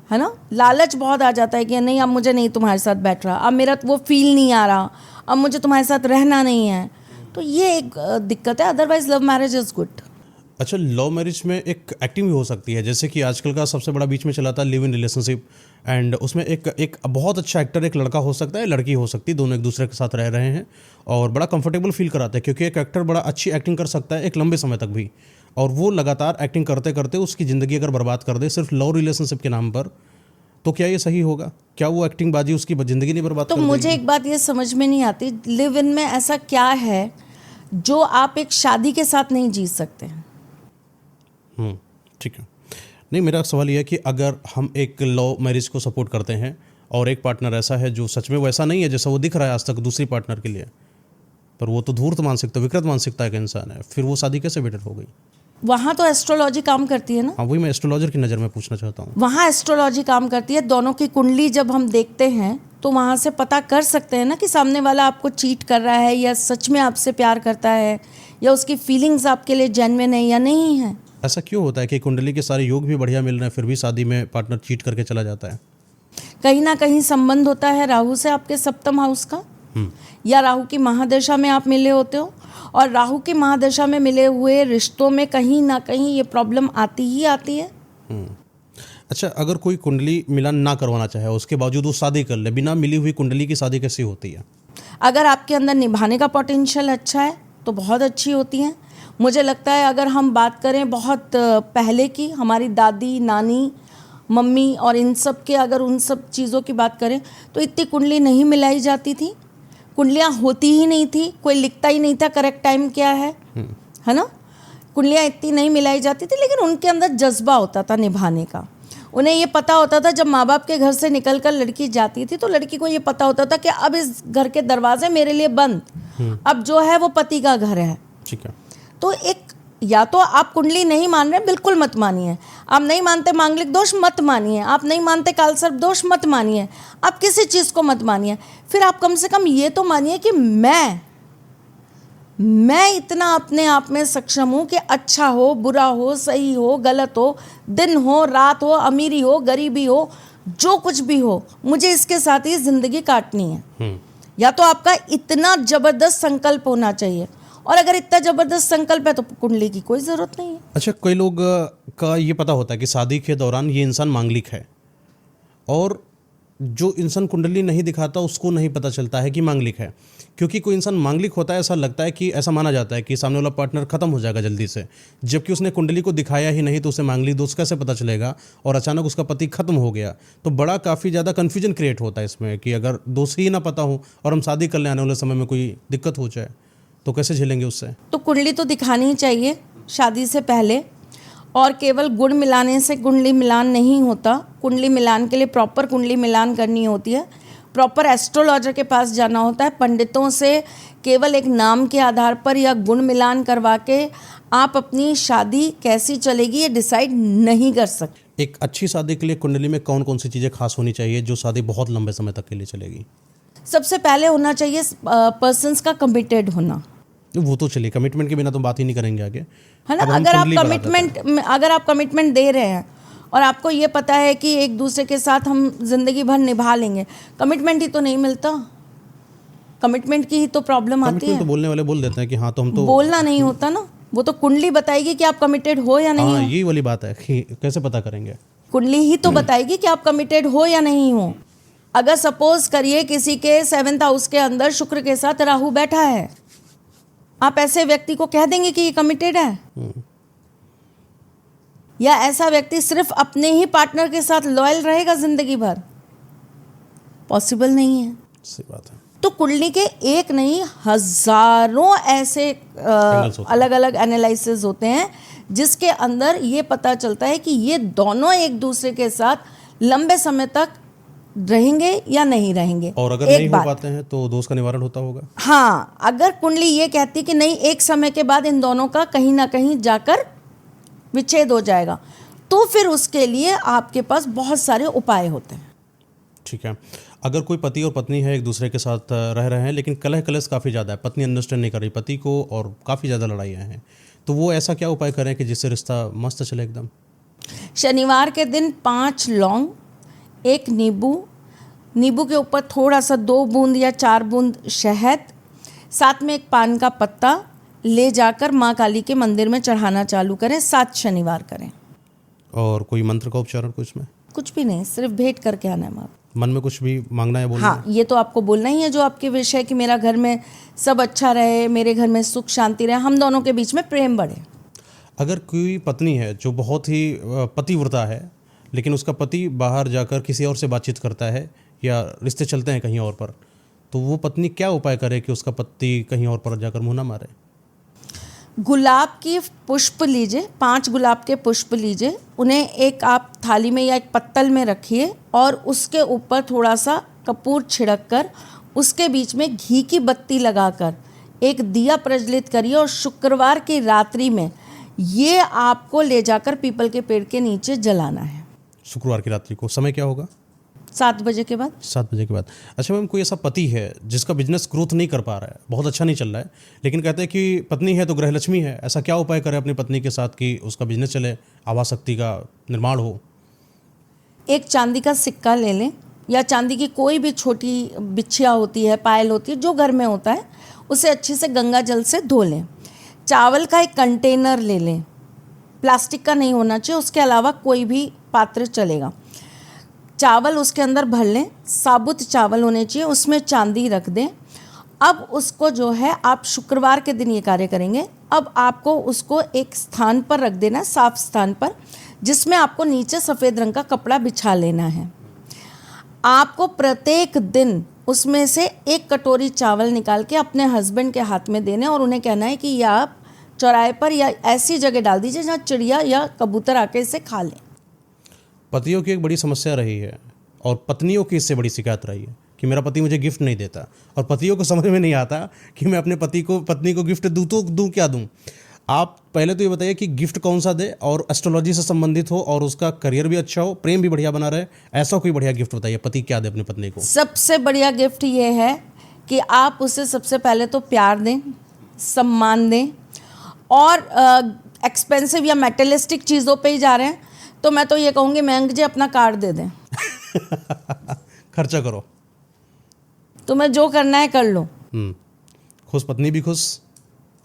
है ना। लालच बहुत आ जाता है कि नहीं अब मुझे नहीं तुम्हारे साथ बैठ रहा, अब मेरा वो फील नहीं आ रहा, अब मुझे तुम्हारे साथ रहना नहीं है। तो ये एक दिक्कत है। Otherwise love marriage is good. अच्छा, लव मैरिज में एक एक्टिंग भी हो सकती है, जैसे कि आजकल का सबसे बड़ा बीच में चला था लिव इन रिलेशनशिप, एंड उसमें एक बहुत अच्छा एक्टर एक लड़का हो सकता है, लड़की हो सकती है, दोनों एक दूसरे के साथ रह रहे हैं और बड़ा कंफर्टेबल फील कराते हैं, क्योंकि एक एक्टर बड़ा अच्छी एक्टिंग कर सकता है एक लंबे समय तक भी, और वो लगातार एक्टिंग करते करते उसकी ज़िंदगी अगर बर्बाद कर दे सिर्फ लव रिलेशनशिप के नाम पर, तो क्या ये सही होगा? क्या वो एक्टिंग बाजी उसकी ज़िंदगी नहीं बर्बाद तो कर मुझे देगी? एक बात ये समझ में नहीं आती, लिव इन में ऐसा क्या है जो आप एक शादी के साथ नहीं जी सकते हैं? ठीक है। नहीं, मेरा सवाल ये है कि अगर हम एक लव मैरिज को सपोर्ट करते हैं और एक पार्टनर ऐसा है जो सच में वैसा नहीं है जैसा वो दिख रहा है आज तक दूसरी पार्टनर के लिए, पर वो तो धूर्त मानसिकता, विकृत मानसिकता का इंसान है, फिर वो शादी कैसे बेटर हो गई? वहाँ तो एस्ट्रोलॉजी काम करती है ना। हाँ, वही मैं एस्ट्रोलॉजर की नज़र में पूछना चाहता हूँ। वहाँ एस्ट्रोलॉजी काम करती है। दोनों की कुंडली जब हम देखते हैं तो वहाँ से पता कर सकते हैं ना कि सामने वाला आपको चीट कर रहा है या सच में आपसे प्यार करता है, या उसकी फीलिंग्स आपके लिए जेन्युइन है या नहीं है। ऐसा क्यों होता है कि कुंडली के सारे योग भी बढ़िया मिल रहे हैं फिर भी शादी में पार्टनर चीट करके चला जाता है? कहीं ना कहीं संबंध होता है राहु से, आपके सप्तम हाउस का, या राहु की महादशा में आप मिले होते हो, और राहु की महादशा में मिले हुए रिश्तों में कहीं ना कहीं ये प्रॉब्लम आती ही आती है। अच्छा, अगर कोई कुंडली मिलान ना करवाना चाहे उसके बावजूद वो शादी कर ले, बिना मिली हुई कुंडली की शादी कैसी होती है? अगर आपके अंदर निभाने का पोटेंशियल अच्छा है तो बहुत अच्छी होती हैं। मुझे लगता है अगर हम बात करें बहुत पहले की, हमारी दादी, नानी, मम्मी और इन सब के, अगर उन सब चीज़ों की बात करें तो इतनी कुंडली नहीं मिलाई जाती थी, कुंडलियाँ होती ही नहीं थी, कोई लिखता ही नहीं था करेक्ट टाइम क्या है ना। कुंडलियाँ इतनी नहीं मिलाई जाती थी, लेकिन उनके अंदर जज्बा होता था निभाने का। उन्हें ये पता होता था जब माँ बाप के घर से निकल कर लड़की जाती थी तो लड़की को ये पता होता था कि अब इस घर के दरवाजे मेरे लिए बंद, अब जो है वो पति का घर है। ठीक है। तो एक, या तो आप कुंडली नहीं मान रहे, बिल्कुल मत मानिए। आप नहीं मानते मांगलिक दोष, मत मानिए। आप नहीं मानते कालसर्प दोष, मत मानिए। आप किसी चीज़ को मत मानिए। फिर आप कम से कम ये तो मानिए कि मैं इतना अपने आप में सक्षम हूँ कि अच्छा हो, बुरा हो, सही हो, गलत हो, दिन हो, रात हो, अमीरी हो, गरीबी हो, जो कुछ भी हो, मुझे इसके साथ ही ज़िंदगी काटनी है। या तो आपका इतना ज़बरदस्त संकल्प होना चाहिए, और अगर इतना ज़बरदस्त संकल्प है तो कुंडली की कोई ज़रूरत नहीं है। अच्छा, कई लोग का ये पता होता है कि शादी के दौरान ये इंसान मांगलिक है, और जो इंसान कुंडली नहीं दिखाता उसको नहीं पता चलता है कि मांगलिक है, क्योंकि कोई इंसान मांगलिक होता है ऐसा लगता है कि, ऐसा माना जाता है कि सामने वाला पार्टनर खत्म हो जाएगा जल्दी से, जबकि उसने कुंडली को दिखाया ही नहीं, तो उसे मांगलिक दोष कैसे पता चलेगा? और अचानक उसका पति खत्म हो गया तो बड़ा काफ़ी ज़्यादा कन्फ्यूजन क्रिएट होता है इसमें कि अगर दोष ही ना पता हो और हम शादी कर ले आने वाले समय में कोई दिक्कत हो जाए तो कैसे झेलेंगे उससे? तो कुंडली तो दिखानी ही चाहिए शादी से पहले, और केवल गुण मिलाने से कुंडली मिलान नहीं होता। कुंडली मिलान के लिए प्रॉपर कुंडली मिलान करनी होती है, प्रॉपर एस्ट्रोलॉजर के पास जाना होता है। पंडितों से केवल एक नाम के आधार पर या गुण मिलान करवा के आप अपनी शादी कैसी चलेगी ये डिसाइड नहीं कर सकते। एक अच्छी शादी के लिए कुंडली में कौन कौन सी चीज़ें खास होनी चाहिए जो शादी बहुत लंबे समय तक के लिए चलेगी? सबसे पहले होना चाहिए पर्सन्स का कमिटेड होना। वो तो चलिए, कमिटमेंट के बिना तो बात ही नहीं करेंगे आगे, है ना। अब हम अगर आप कमिटमेंट दे रहे हैं और आपको ये पता है कि एक दूसरे के साथ हम जिंदगी भर निभा लेंगे, कमिटमेंट ही तो नहीं मिलता। कमिटमेंट की ही तो प्रॉब्लम आती है। तो बोलने वाले बोल देते हैं कि हाँ तो हम तो, बोलना नहीं होता ना, वो तो कुंडली बताएगी कि आप कमिटेड हो या नहीं हाँ, हो। यही वाली बात है कि कैसे पता करेंगे? कुंडली ही तो बताएगी कि आप कमिटेड हो या नहीं हो। अगर सपोज करिए किसी के 7th हाउस के अंदर शुक्र के साथ राहु बैठा है, आप ऐसे व्यक्ति को कह देंगे कि ये कमिटेड है? या ऐसा व्यक्ति सिर्फ अपने ही पार्टनर के साथ लॉयल रहेगा जिंदगी भर? पॉसिबल नहीं है। सही बात है। तो कुंडली के एक नहीं हजारों ऐसे अलग अलग एनालिसिस होते हैं जिसके अंदर ये पता चलता है कि ये दोनों एक दूसरे के साथ लंबे समय तक रहेंगे या नहीं रहेंगे। और अगर नहीं हो पाते हैं तो दोष का निवारण होता होगा। हाँ, अगर कुंडली ये कहती कि नहीं, एक समय के बाद इन दोनों का कहीं ना कहीं जाकर विच्छेद हो जाएगा, तो फिर उसके लिए आपके पास बहुत सारे उपाय होते हैं। ठीक है। अगर कोई पति और पत्नी है, एक दूसरे के साथ रह रहे हैं, लेकिन कलह कलेश काफ़ी ज़्यादा है, पत्नी अंडरस्टैंड नहीं कर रही पति को और काफ़ी ज़्यादा लड़ाइयाँ हैं, तो वो ऐसा क्या उपाय करें कि जिससे रिश्ता मस्त चले एकदम? शनिवार के दिन 5 लौंग, 1 नींबू के ऊपर थोड़ा सा 2 बूंद या 4 बूंद शहद, साथ में 1 पान का पत्ता ले जाकर माँ काली के मंदिर में चढ़ाना चालू करें। 7 शनिवार करें। और कोई मंत्र का उच्चारण कुछ में? कुछ भी नहीं, सिर्फ भेंट करके आना है माँ। मन में कुछ भी मांगना है, बोलना है? हाँ, ये तो आपको बोलना ही है जो आपके विश है कि मेरा घर में सब अच्छा रहे, मेरे घर में सुख शांति रहे, हम दोनों के बीच में प्रेम बढ़े। अगर कोई पत्नी है जो बहुत ही पतिव्रता है, लेकिन उसका पति बाहर जाकर किसी और से बातचीत करता है या रिश्ते चलते हैं कहीं और पर, तो वो पत्नी क्या उपाय करे कि उसका पति कहीं और पर जाकर मुँह ना मारे? गुलाब की पुष्प लीजिए, 5 गुलाब के पुष्प लीजिए, उन्हें एक आप थाली में या एक पत्तल में रखिए और उसके ऊपर थोड़ा सा कपूर छिड़क कर उसके बीच में घी की बत्ती लगाकर एक दिया प्रज्वलित करिए और शुक्रवार की रात्रि में ये आपको ले जाकर पीपल के पेड़ के नीचे जलाना है। शुक्रवार की रात्रि को। समय क्या होगा? 7 बजे के बाद। 7 बजे के बाद। अच्छा मैम, कोई ऐसा पति है जिसका बिजनेस ग्रोथ नहीं कर पा रहा है, बहुत अच्छा नहीं चल रहा है, लेकिन कहते हैं कि पत्नी है तो गृह लक्ष्मी है, ऐसा क्या उपाय करे अपनी पत्नी के साथ कि उसका बिजनेस चले, आवास शक्ति का निर्माण हो? एक चांदी का सिक्का ले लें या चांदी की कोई भी छोटी बिछिया होती है, पायल होती है, जो घर में होता है, उसे अच्छे से गंगा जल से धो लें। चावल का एक कंटेनर ले लें, प्लास्टिक का नहीं होना चाहिए, उसके अलावा कोई भी पात्र चलेगा। चावल उसके अंदर भर लें, साबुत चावल होने चाहिए, उसमें चांदी रख दें। अब उसको जो है आप शुक्रवार के दिन ये कार्य करेंगे। अब आपको उसको एक स्थान पर रख देना, साफ स्थान पर, जिसमें आपको नीचे सफ़ेद रंग का कपड़ा बिछा लेना है। आपको प्रत्येक दिन उसमें से 1 कटोरी चावल निकाल के अपने हस्बैंड के हाथ में देने और उन्हें कहना है कि ये आप चौराहे पर या ऐसी जगह डाल दीजिए जहाँ चिड़िया या कबूतर आके इसे खा लें। पतियों की एक बड़ी समस्या रही है और पत्नियों की इससे बड़ी शिकायत रही है कि मेरा पति मुझे गिफ्ट नहीं देता, और पतियों को समझ में नहीं आता कि मैं अपने पत्नी को गिफ्ट दूँ तो दूँ क्या दूँ। आप पहले तो ये बताइए कि गिफ्ट कौन सा दे और एस्ट्रोलॉजी से संबंधित हो और उसका करियर भी अच्छा हो, प्रेम भी बढ़िया बना रहे, ऐसा कोई बढ़िया गिफ्ट बताइए, पति क्या दे अपनी पत्नी को? सबसे बढ़िया गिफ्ट ये है कि आप उसे सबसे पहले तो प्यार दें, सम्मान दें, और एक्सपेंसिव या मेटलिस्टिक चीज़ों पे ही जा रहे हैं तो मैं तो ये कहूँगी मयंक जी अपना कार्ड दे दें। खर्चा करो, तुम्हें जो करना है कर लो। खुश पत्नी भी खुश,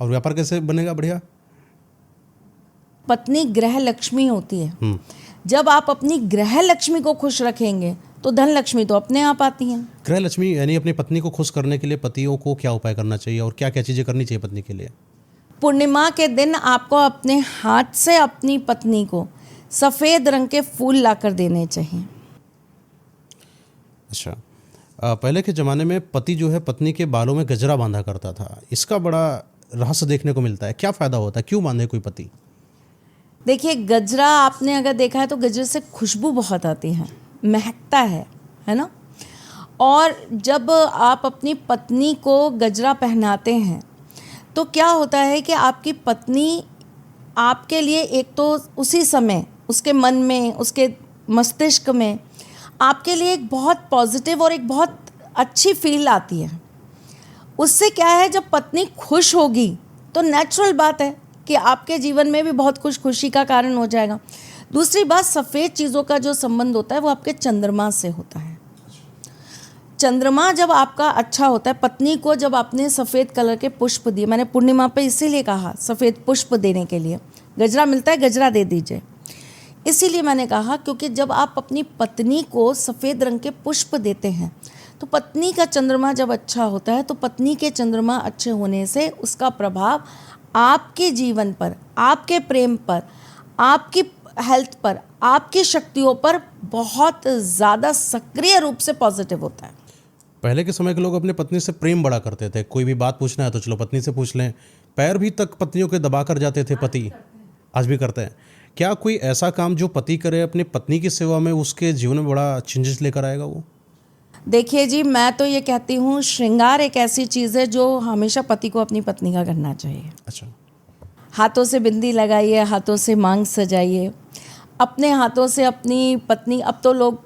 और व्यापार कैसे बनेगा बढ़िया? पत्नी ग्रह लक्ष्मी होती है। जब आप अपनी ग्रह लक्ष्मी को खुश रखेंगे तो धन लक्ष्मी तो अपने आप आती है। ग्रह लक्ष्मी यानी अपनी पत्नी को खुश करने के लिए पतियों को क्या उपाय करना चाहिए और क्या क्या चीज़ें करनी चाहिए पत्नी के लिए? पूर्णिमा के दिन आपको अपने हाथ से अपनी पत्नी को सफ़ेद रंग के फूल लाकर देने चाहिए। अच्छा, पहले के ज़माने में पति जो है पत्नी के बालों में गजरा बांधा करता था, इसका बड़ा रहस्य देखने को मिलता है, क्या फ़ायदा होता है, क्यों बांधे कोई पति? देखिए, गजरा आपने अगर देखा है तो गजरे से खुशबू बहुत आती है, महकता है ना। और जब आप अपनी पत्नी को गजरा पहनाते हैं तो क्या होता है कि आपकी पत्नी आपके लिए एक तो उसी समय उसके मन में, उसके मस्तिष्क में आपके लिए एक बहुत पॉजिटिव और एक बहुत अच्छी फील आती है। उससे क्या है, जब पत्नी खुश होगी तो नेचुरल बात है कि आपके जीवन में भी बहुत खुशी का कारण हो जाएगा। दूसरी बात, सफ़ेद चीज़ों का जो संबंध होता है वो आपके चंद्रमा से होता है। चंद्रमा जब आपका अच्छा होता है, पत्नी को जब आपने सफ़ेद कलर के पुष्प दिए, मैंने पूर्णिमा पे इसीलिए कहा सफ़ेद पुष्प देने के लिए, गजरा मिलता है गजरा दे दीजिए, इसीलिए मैंने कहा क्योंकि जब आप अपनी पत्नी को सफ़ेद रंग के पुष्प देते हैं तो पत्नी का चंद्रमा जब अच्छा होता है तो पत्नी के चंद्रमा अच्छे होने से उसका प्रभाव आपके जीवन पर, आपके प्रेम पर, आपकी हेल्थ पर, आपकी शक्तियों पर बहुत ज़्यादा सक्रिय रूप से पॉजिटिव होता है। पहले के समय के लोग अपनी पत्नी से प्रेम बड़ा करते थे, कोई भी बात पूछना है तो चलो पत्नी से पूछ लें, पैर भी तक पत्नियों के दबा कर जाते थे पति, आज भी करते हैं। क्या कोई ऐसा काम जो पति करे अपनी पत्नी की सेवा में उसके जीवन में बड़ा चेंजेस लेकर आएगा वो? देखिए जी, मैं तो ये कहती हूँ, श्रृंगार एक ऐसी चीज़ है जो हमेशा पति को अपनी पत्नी का करना चाहिए। अच्छा, हाथों से बिंदी लगाइए, हाथों से मांग सजाइए, अपने हाथों से अपनी पत्नी, अब तो लोग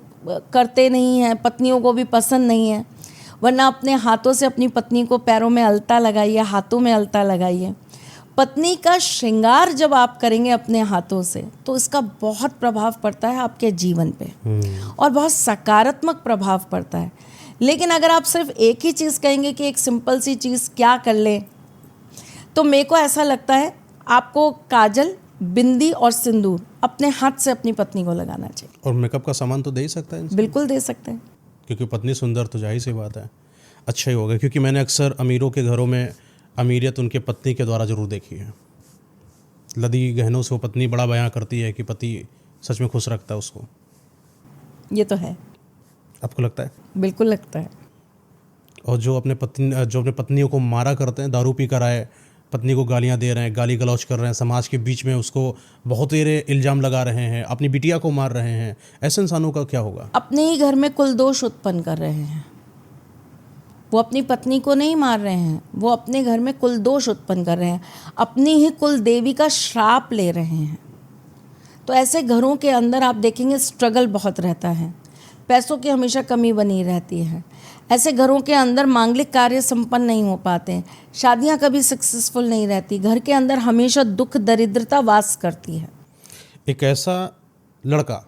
करते नहीं हैं, पत्नियों को भी पसंद नहीं है, वरना अपने हाथों से अपनी पत्नी को पैरों में अलता लगाइए, हाथों में अलता लगाइए। पत्नी का श्रृंगार जब आप करेंगे अपने हाथों से तो इसका बहुत प्रभाव पड़ता है आपके जीवन पे और बहुत सकारात्मक प्रभाव पड़ता है। लेकिन अगर आप सिर्फ एक ही चीज़ कहेंगे कि एक सिंपल सी चीज़ क्या कर लें, तो मेरे को ऐसा लगता है आपको काजल, बिंदी और सिंदूर अपने हाथ से अपनी पत्नी को लगाना चाहिए। और मेकअप का सामान तो दे ही सकता है इंसान? बिल्कुल दे सकते हैं, क्योंकि पत्नी सुंदर तो जाहिर सी बात है, अच्छा ही होगा। क्योंकि मैंने अक्सर अमीरों के घरों में अमीरियत उनके पत्नी के द्वारा जरूर देखी है। लदी गहनों से वो पत्नी बड़ा बयां करती है कि पति सच में खुश रखता है उसको। ये तो है। आपको लगता है? बिल्कुल लगता है। और जो अपने पत्नियों को मारा करते हैं, दारू पी कर आए, पत्नी को गालियां दे रहे हैं, गाली गलौज कर रहे हैं, समाज के बीच में उसको बहुत तेरे इल्ज़ाम लगा रहे हैं, अपनी बिटिया को मार रहे हैं, ऐसे इंसानों का क्या होगा? अपने ही घर में कुल दोष उत्पन्न कर रहे हैं। वो अपनी पत्नी को नहीं मार रहे हैं, वो अपने घर में कुल दोष उत्पन्न कर रहे हैं, अपनी ही कुल देवी का श्राप ले रहे हैं। तो ऐसे घरों के अंदर आप देखेंगे स्ट्रगल बहुत रहता है, पैसों की हमेशा कमी बनी रहती है। ऐसे घरों के अंदर मांगलिक कार्य संपन्न नहीं हो पाते हैं, शादियां कभी सक्सेसफुल नहीं रहती, घर के अंदर हमेशा दुख दरिद्रता वास करती है। एक ऐसा लड़का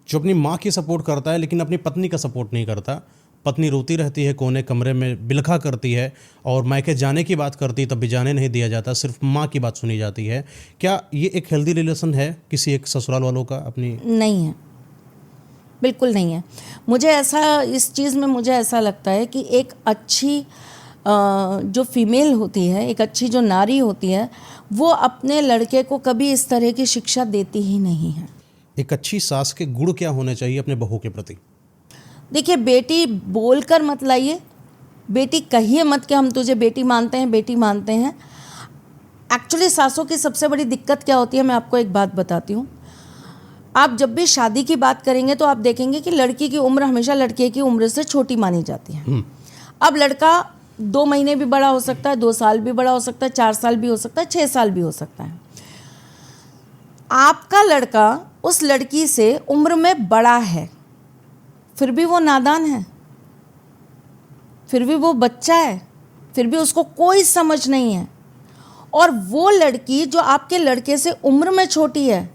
जो अपनी माँ की सपोर्ट करता है लेकिन अपनी पत्नी का सपोर्ट नहीं करता, पत्नी रोती रहती है, कोने कमरे में बिलखा करती है और मायके जाने की बात करती है तब भी जाने नहीं दिया जाता, सिर्फ माँ की बात सुनी जाती है। क्या ये एक हेल्दी रिलेशन है किसी एक ससुराल वालों का अपनी? नहीं है, बिल्कुल नहीं है। मुझे ऐसा, इस चीज़ में मुझे ऐसा लगता है कि एक अच्छी जो फीमेल होती है, एक अच्छी जो नारी होती है, वो अपने लड़के को कभी इस तरह की शिक्षा देती ही नहीं है। एक अच्छी सास के गुण क्या होने चाहिए अपने बहू के प्रति? देखिए, बेटी बोलकर मत लाइए, बेटी कहिए मत कि हम तुझे बेटी मानते हैं, बेटी मानते हैं। एक्चुअली सासों की सबसे बड़ी दिक्कत क्या होती है, मैं आपको एक बात बताती हूँ। आप जब भी शादी की बात करेंगे तो आप देखेंगे कि लड़की की उम्र हमेशा लड़के की उम्र से छोटी मानी जाती है। अब लड़का 2 महीने भी बड़ा हो सकता है, 2 साल भी बड़ा हो सकता है, 4 साल भी हो सकता है, 6 साल भी हो सकता है। आपका लड़का उस लड़की से उम्र में बड़ा है, फिर भी वो नादान है, फिर भी वो बच्चा है, फिर भी उसको कोई समझ नहीं है। और वो लड़की जो आपके लड़के से उम्र में छोटी है,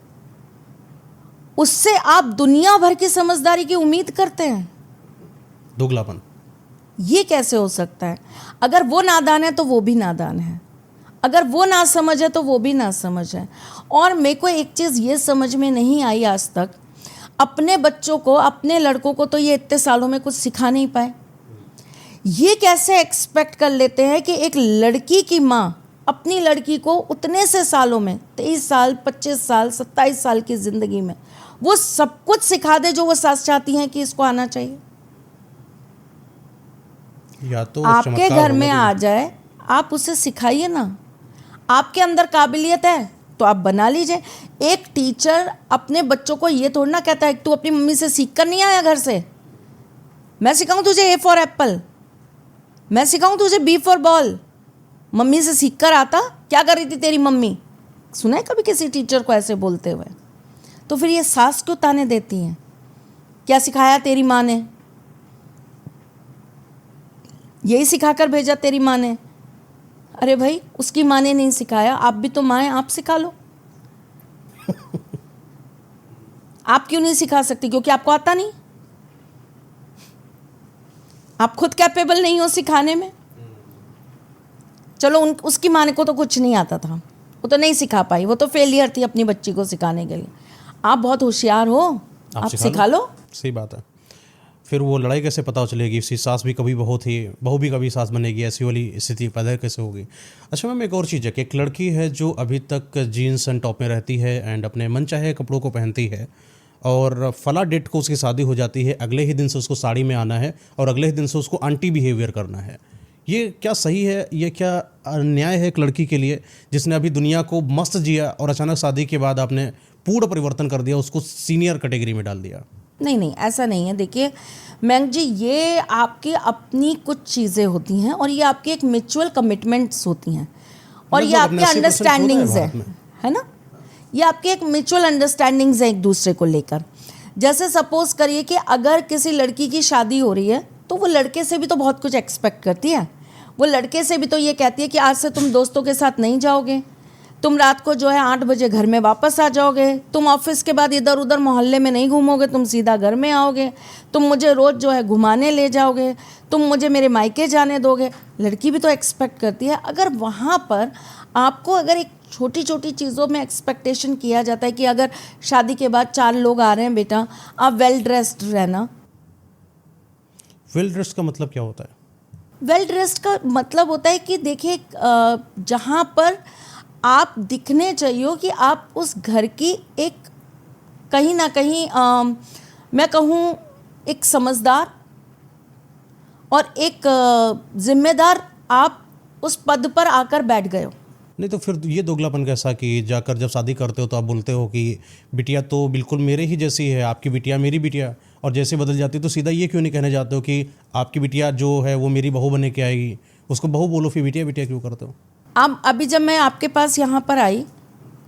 उससे आप दुनिया भर की समझदारी की उम्मीद करते हैं। दोगलापन। ये कैसे हो सकता है? अगर वो नादान है तो वो भी नादान है, अगर वो ना समझ है तो वो भी ना समझ है। और मेरे को एक चीज़ ये समझ में नहीं आई आज तक, अपने बच्चों को, अपने लड़कों को तो ये इतने सालों में कुछ सिखा नहीं पाए। ये कैसे एक्सपेक्ट कर लेते हैं कि एक लड़की की माँ अपनी लड़की को उतने से सालों में, 23 साल, 25 साल, 27 साल की ज़िंदगी में वो सब कुछ सिखा दे जो वो सास चाहती हैं कि इसको आना चाहिए। या तो आपके घर में आ जाए, आप उसे सिखाइए ना। आपके अंदर काबिलियत है तो आप बना लीजिए। एक टीचर अपने बच्चों को ये थोड़ा ना कहता है कि तू अपनी मम्मी से सीख कर नहीं आया घर से, मैं सिखाऊं तुझे A फॉर एप्पल, मैं सिखाऊं तुझे B फॉर बॉल। मम्मी से सीख कर आता, क्या कर रही थी तेरी मम्मी? सुना है कभी किसी टीचर को ऐसे बोलते हुए? तो फिर ये सास क्यों ताने देती हैं? क्या सिखाया तेरी माँ ने? यही सिखाकर भेजा तेरी माँ ने। अरे भाई, उसकी माँ ने नहीं सिखाया, आप भी तो माँ हैं, आप सिखा लो। आप क्यों नहीं सिखा सकती? क्योंकि आपको आता नहीं, आप खुद कैपेबल नहीं हो सिखाने में। चलो उसकी माँ को तो कुछ नहीं आता था, वो तो नहीं सिखा पाई, वो तो फेलियर थी अपनी बच्ची को सिखाने के लिए। आप बहुत होशियार हो, आप सिखा लो। सही बात है। फिर वो लड़ाई कैसे पता चलेगी, इसकी सास भी कभी बहू भी कभी सास बनेगी, ऐसी वाली स्थिति पैदा कैसे होगी। अच्छा मैम, एक और चीज़ है कि एक लड़की है जो अभी तक जीन्स एंड टॉप में रहती है एंड अपने मन चाहे कपड़ों को पहनती है, और फला डेट को उसकी शादी हो जाती है, अगले ही दिन से उसको साड़ी में आना है और अगले ही दिन से उसको आंटी बिहेवियर करना है। ये क्या सही है, ये क्या अन्याय है एक लड़की के लिए जिसने अभी दुनिया को मस्त जिया और अचानक शादी के बाद आपने पूर्ण परिवर्तन कर दिया, उसको सीनियर कैटेगरी में डाल दिया? नहीं नहीं, ऐसा नहीं है। देखिए मैंग जी, ये आपकी अपनी कुछ चीज़ें होती हैं और ये आपकी एक म्यूचुअल कमिटमेंट्स होती हैं और ये आपकी अंडरस्टैंडिंग्स है ना, ये आपकी एक म्यूचुअल अंडरस्टैंडिंग्स है एक दूसरे को लेकर। जैसे सपोज करिए कि अगर किसी लड़की की शादी हो रही है तो वो लड़के से भी तो बहुत कुछ एक्सपेक्ट करती है। वो लड़के से भी तो ये कहती है कि आज से तुम दोस्तों के साथ नहीं जाओगे, तुम रात को जो है 8 बजे घर में वापस आ जाओगे, तुम ऑफिस के बाद इधर उधर मोहल्ले में नहीं घूमोगे, तुम सीधा घर में आओगे, तुम मुझे रोज़ जो है घुमाने ले जाओगे, तुम मुझे मेरे मायके जाने दोगे। लड़की भी तो एक्सपेक्ट करती है। अगर वहाँ पर आपको अगर एक छोटी छोटी चीज़ों में एक्सपेक्टेशन किया जाता है कि अगर शादी के बाद 4 लोग आ रहे हैं बेटा, आप वेल ड्रेस्ड रहना। वेल ड्रेस्ड का मतलब क्या होता है? वेल ड्रेस्ड का मतलब होता है कि देखिए, जहाँ पर आप दिखने चाहिए कि आप उस घर की एक कहीं ना कहीं मैं कहूँ एक समझदार और एक जिम्मेदार आप उस पद पर आकर बैठ गए हो। नहीं तो फिर ये दोगलापन कैसा कि जाकर जब शादी करते हो तो आप बोलते हो कि बिटिया तो बिल्कुल मेरे ही जैसी है, आपकी बिटिया मेरी बिटिया, और जैसे बदल जाती है तो सीधा ये क्यों नहीं कहने जाते हो कि आपकी बिटिया जो है वो मेरी बहू बने के आएगी, उसको बहू बोलो, फिर बिटिया बिटिया क्यों करते हो? आप अभी जब मैं आपके पास यहाँ पर आई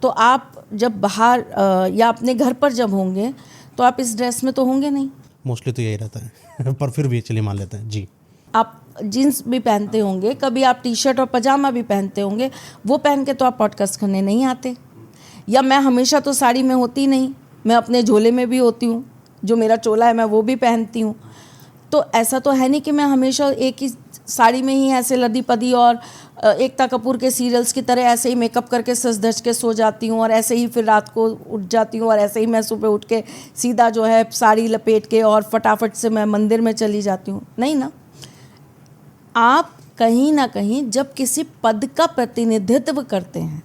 तो आप जब बाहर या अपने घर पर जब होंगे तो आप इस ड्रेस में तो होंगे नहीं। मोस्टली तो यही रहता है पर फिर भी चलिए मान लेते हैं जी। आप जीन्स भी पहनते होंगे, कभी आप टी शर्ट और पजामा भी पहनते होंगे, वो पहन के तो आप पॉडकास्ट करने नहीं आते। या मैं हमेशा तो साड़ी में होती नहीं, मैं अपने झोले में भी होती हूँ, जो मेरा चोला है मैं वो भी पहनती हूँ। तो ऐसा तो है नहीं कि मैं हमेशा एक ही साड़ी में ही ऐसे लदी पदी और एकता कपूर के सीरियल्स की तरह ऐसे ही मेकअप करके सज धज के सो जाती हूँ और ऐसे ही फिर रात को उठ जाती हूँ और ऐसे ही मैं सुबह उठ के सीधा जो है साड़ी लपेट के और फटाफट से मैं मंदिर में चली जाती हूँ। नहीं ना, आप कहीं ना कहीं जब किसी पद का प्रतिनिधित्व करते हैं,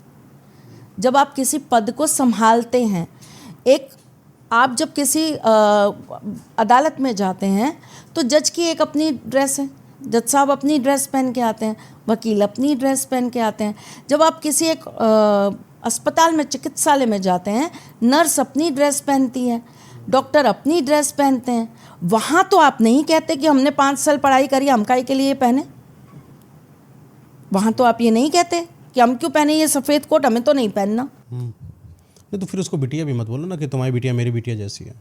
जब आप किसी पद को संभालते हैं, एक आप जब किसी अदालत में जाते हैं तो जज की एक अपनी ड्रेस है, जज साहब अपनी ड्रेस पहन के आते हैं, वकील अपनी ड्रेस पहन के आते हैं। जब आप किसी एक अस्पताल में चिकित्सालय में जाते हैं, नर्स अपनी ड्रेस पहनती है, डॉक्टर अपनी ड्रेस पहनते हैं। वहाँ तो आप नहीं कहते कि हमने 5 साल पढ़ाई करी, हम काहे के लिए पहने। वहाँ तो आप ये नहीं कहते कि हम क्यों पहने ये सफ़ेद कोट, हमें तो नहीं पहनना। नहीं तो फिर उसको बिटिया भी मत बोलो ना कि तुम्हारी बिटिया मेरी बिटिया जैसी है।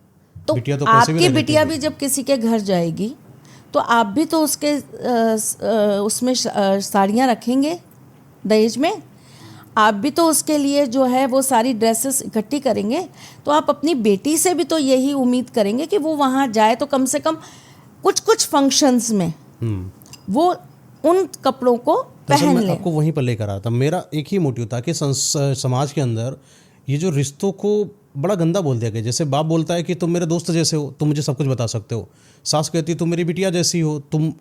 तो बिटिया तो आपकी बिटिया भी जब किसी के घर जाएगी तो आप भी तो उसके उसमें साड़ियाँ रखेंगे दहेज में, आप भी तो उसके लिए जो है वो सारी ड्रेसेस इकट्ठी करेंगे। तो आप अपनी बेटी से भी तो यही उम्मीद करेंगे कि वो वहाँ जाए तो कम से कम कुछ कुछ फंक्शंस में वो उन कपड़ों को पहन ले। आपको वहीं पर लेकर आता, मेरा एक ही मोटिव था कि समाज के अंदर ये जो रिश्तों को बड़ा गंदा बोल दिया गया। जैसे बाप बोलता है कि तुम मेरे दोस्त जैसे हो, तुम मुझे सब कुछ बता सकते हो। सास कहती है तुम मेरी बिटिया जैसी हो, तुम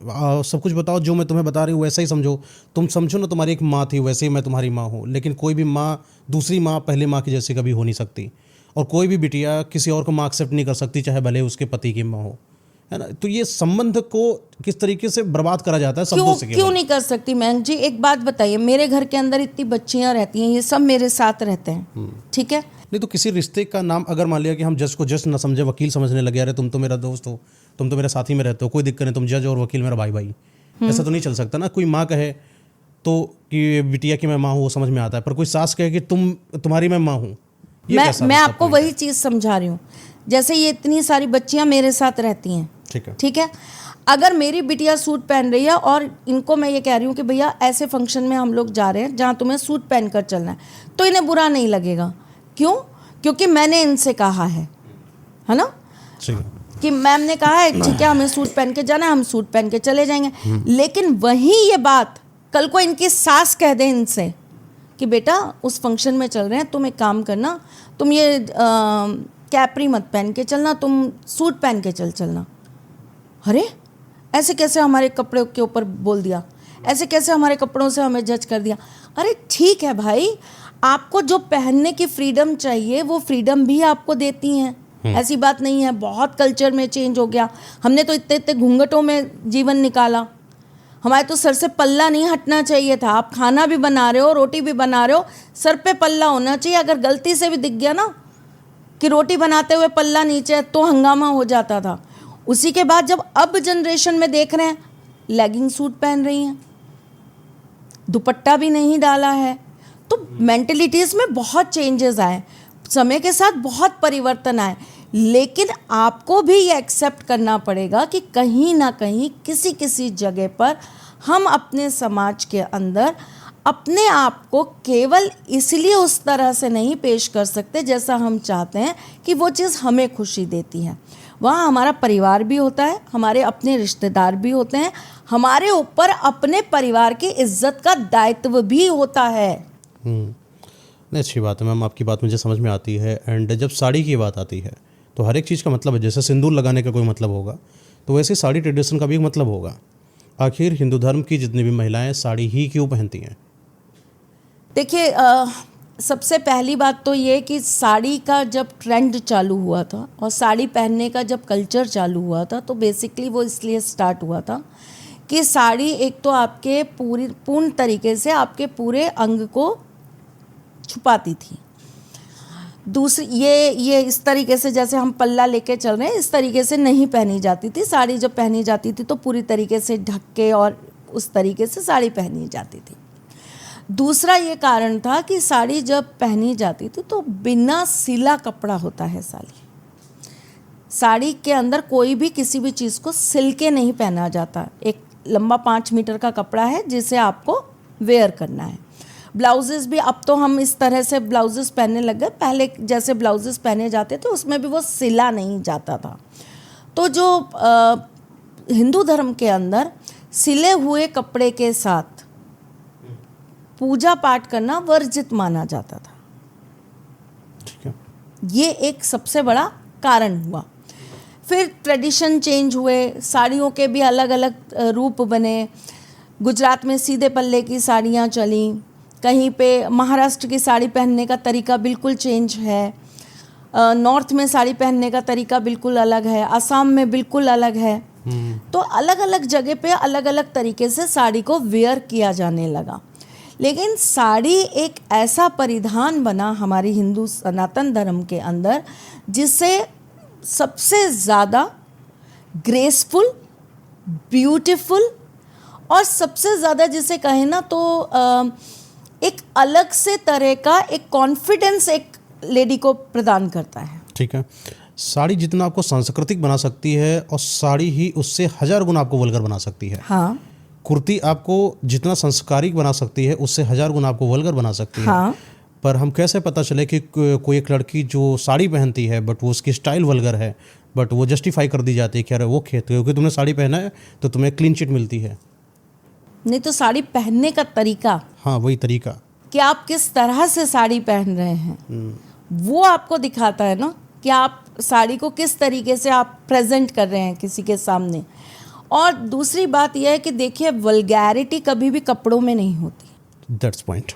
सब कुछ बताओ, जो मैं तुम्हें बता रही हूँ वैसा ही समझो। तुम समझो ना तुम्हारी एक माँ थी, वैसे ही मैं तुम्हारी माँ हूँ। लेकिन कोई भी माँ दूसरी माँ पहले माँ की जैसी कभी हो नहीं सकती, और कोई भी बिटिया किसी और को माँ एक्सेप्ट नहीं कर सकती, चाहे भले उसके पति की माँ हो, है ना। तो ये संबंध को किस तरीके से बर्बाद करा जाता है शब्दों से। क्यों नहीं कर सकती मैम जी, एक बात बताइए, मेरे घर के अंदर इतनी बच्चियां रहती हैं, ये सब मेरे साथ रहते हैं, ठीक है। नहीं तो किसी रिश्ते का नाम अगर मान लिया कि हम जज को जज ना समझे, वकील समझने लगे, अरे तुम तो मेरा दोस्त हो, तुम तो मेरे साथी में रहते हो, कोई दिक्कत नहीं, तुम जज और वकील मेरा भाई भाई, ऐसा तो नहीं चल सकता ना। कोई माँ कहे तो कि बिटिया की मैं माँ हूँ वो समझ में आता है, पर कोई सास कहे कि तुम्हारी मैं माँ हूँ, मैं आपको वही चीज़ समझा रही हूँ। जैसे ये इतनी सारी बच्चियां मेरे साथ रहती हैं, ठीक है। अगर मेरी बिटिया सूट पहन रही है और इनको मैं ये कह रही हूँ कि भैया ऐसे फंक्शन में हम लोग जा रहे हैं जहाँ तुम्हें सूट पहन कर चलना है, तो इन्हें बुरा नहीं लगेगा। क्यों? क्योंकि मैंने इनसे कहा है ना, कि मैम ने कहा है ठीक है हमें सूट पहन के जाना है, हम सूट पहन के चले जाएंगे। लेकिन वही ये बात कल को इनकी सास कह दे इनसे कि बेटा उस फंक्शन में चल रहे हैं, तुम एक काम करना, तुम ये कैपरी मत पहन के चलना, तुम सूट पहन के चलना, अरे ऐसे कैसे हमारे कपड़ों के ऊपर बोल दिया, ऐसे कैसे हमारे कपड़ों से हमें जज कर दिया। अरे ठीक है भाई, आपको जो पहनने की फ्रीडम चाहिए वो फ्रीडम भी आपको देती हैं, ऐसी बात नहीं है। बहुत कल्चर में चेंज हो गया, हमने तो इतने इतने घूंघटों में जीवन निकाला, हमारे तो सर से पल्ला नहीं हटना चाहिए था। आप खाना भी बना रहे हो, रोटी भी बना रहे हो, सर पे पल्ला होना चाहिए। अगर गलती से भी दिख गया ना कि रोटी बनाते हुए पल्ला नीचे है तो हंगामा हो जाता था। उसी के बाद जब अब जनरेशन में देख रहे हैं, लेगिंग सूट पहन रही हैं, दुपट्टा भी नहीं डाला है, तो मेंटलिटीज़ में बहुत चेंजेस आए, समय के साथ बहुत परिवर्तन आए। लेकिन आपको भी ये एक्सेप्ट करना पड़ेगा कि कहीं ना कहीं किसी किसी जगह पर हम अपने समाज के अंदर अपने आप को केवल इसलिए उस तरह से नहीं पेश कर सकते जैसा हम चाहते हैं कि वो चीज़ हमें खुशी देती है। वहाँ हमारा परिवार भी होता है, हमारे अपने रिश्तेदार भी होते हैं, हमारे ऊपर अपने परिवार की इज्जत का दायित्व भी होता है। नहीं, अच्छी बात है मैम, आपकी बात मुझे समझ में आती है। एंड जब साड़ी की बात आती है तो हर एक चीज़ का मतलब है, जैसे सिंदूर लगाने का कोई मतलब होगा तो वैसे साड़ी ट्रेडिशन का भी एक मतलब होगा। आखिर हिंदू धर्म की जितनी भी महिलाएं साड़ी ही क्यों पहनती हैं? देखिए, सबसे पहली बात तो ये कि साड़ी का जब ट्रेंड चालू हुआ था और साड़ी पहनने का जब कल्चर चालू हुआ था तो बेसिकली वो इसलिए स्टार्ट हुआ था कि साड़ी एक तो आपके पूर्ण तरीके से आपके पूरे अंग को छुपाती थी। दूसरी ये इस तरीके से जैसे हम पल्ला लेके चल रहे हैं इस तरीके से नहीं पहनी जाती थी। साड़ी जब पहनी जाती थी तो पूरी तरीके से ढक के और उस तरीके से साड़ी पहनी जाती थी। दूसरा ये कारण था कि साड़ी जब पहनी जाती थी तो बिना सिला कपड़ा होता है साड़ी के अंदर कोई भी किसी भी चीज़ को सिल के नहीं पहना जाता। एक लंबा 5 मीटर का कपड़ा है जिसे आपको वेयर करना है। ब्लाउजेस भी अब तो हम इस तरह से ब्लाउजेस पहनने लग गए, पहले जैसे ब्लाउजेस पहने जाते थे उसमें भी वो सिला नहीं जाता था। तो जो हिंदू धर्म के अंदर सिले हुए कपड़े के साथ पूजा पाठ करना वर्जित माना जाता था। ठीक है, ये एक सबसे बड़ा कारण हुआ। फिर ट्रेडिशन चेंज हुए, साड़ियों के भी अलग अलग रूप बने। गुजरात में सीधे पल्ले की साड़ियाँ चली, कहीं पे महाराष्ट्र की साड़ी पहनने का तरीका बिल्कुल चेंज है, नॉर्थ में साड़ी पहनने का तरीका बिल्कुल अलग है, असम में बिल्कुल अलग है। तो अलग अलग जगह पे अलग अलग तरीके से साड़ी को वेयर किया जाने लगा। लेकिन साड़ी एक ऐसा परिधान बना हमारी हिंदू सनातन धर्म के अंदर जिसे सबसे ज़्यादा ग्रेसफुल, ब्यूटीफुल और सबसे ज़्यादा जिसे कहें ना तो एक अलग से तरह का एक कॉन्फिडेंस एक लेडी को प्रदान करता है। ठीक है, साड़ी जितना आपको सांस्कृतिक बना सकती है और साड़ी ही उससे 1000 गुना आपको वल्गर बना सकती है। हाँ, कुर्ती आपको जितना संस्कारिक बना सकती है उससे 1000 गुना आपको वल्गर बना सकती हाँ। है। पर हम कैसे पता चले कि कोई एक लड़की जो साड़ी पहनती है बट वो उसकी स्टाइल वल्गर है, बट वो जस्टिफाई कर दी जाती है कि अरे वो खेत क्योंकि तुमने साड़ी पहना है तो तुम्हें क्लीन चिट मिलती है। नहीं तो साड़ी पहनने का तरीका, हाँ, वही तरीका कि आप किस तरह से साड़ी पहन रहे हैं वो आपको दिखाता है ना कि आप साड़ी को किस तरीके से आप प्रेजेंट कर रहे हैं किसी के सामने। और दूसरी बात यह है कि देखिए, वल्गैरिटी कभी भी कपड़ों में नहीं होती। That's point.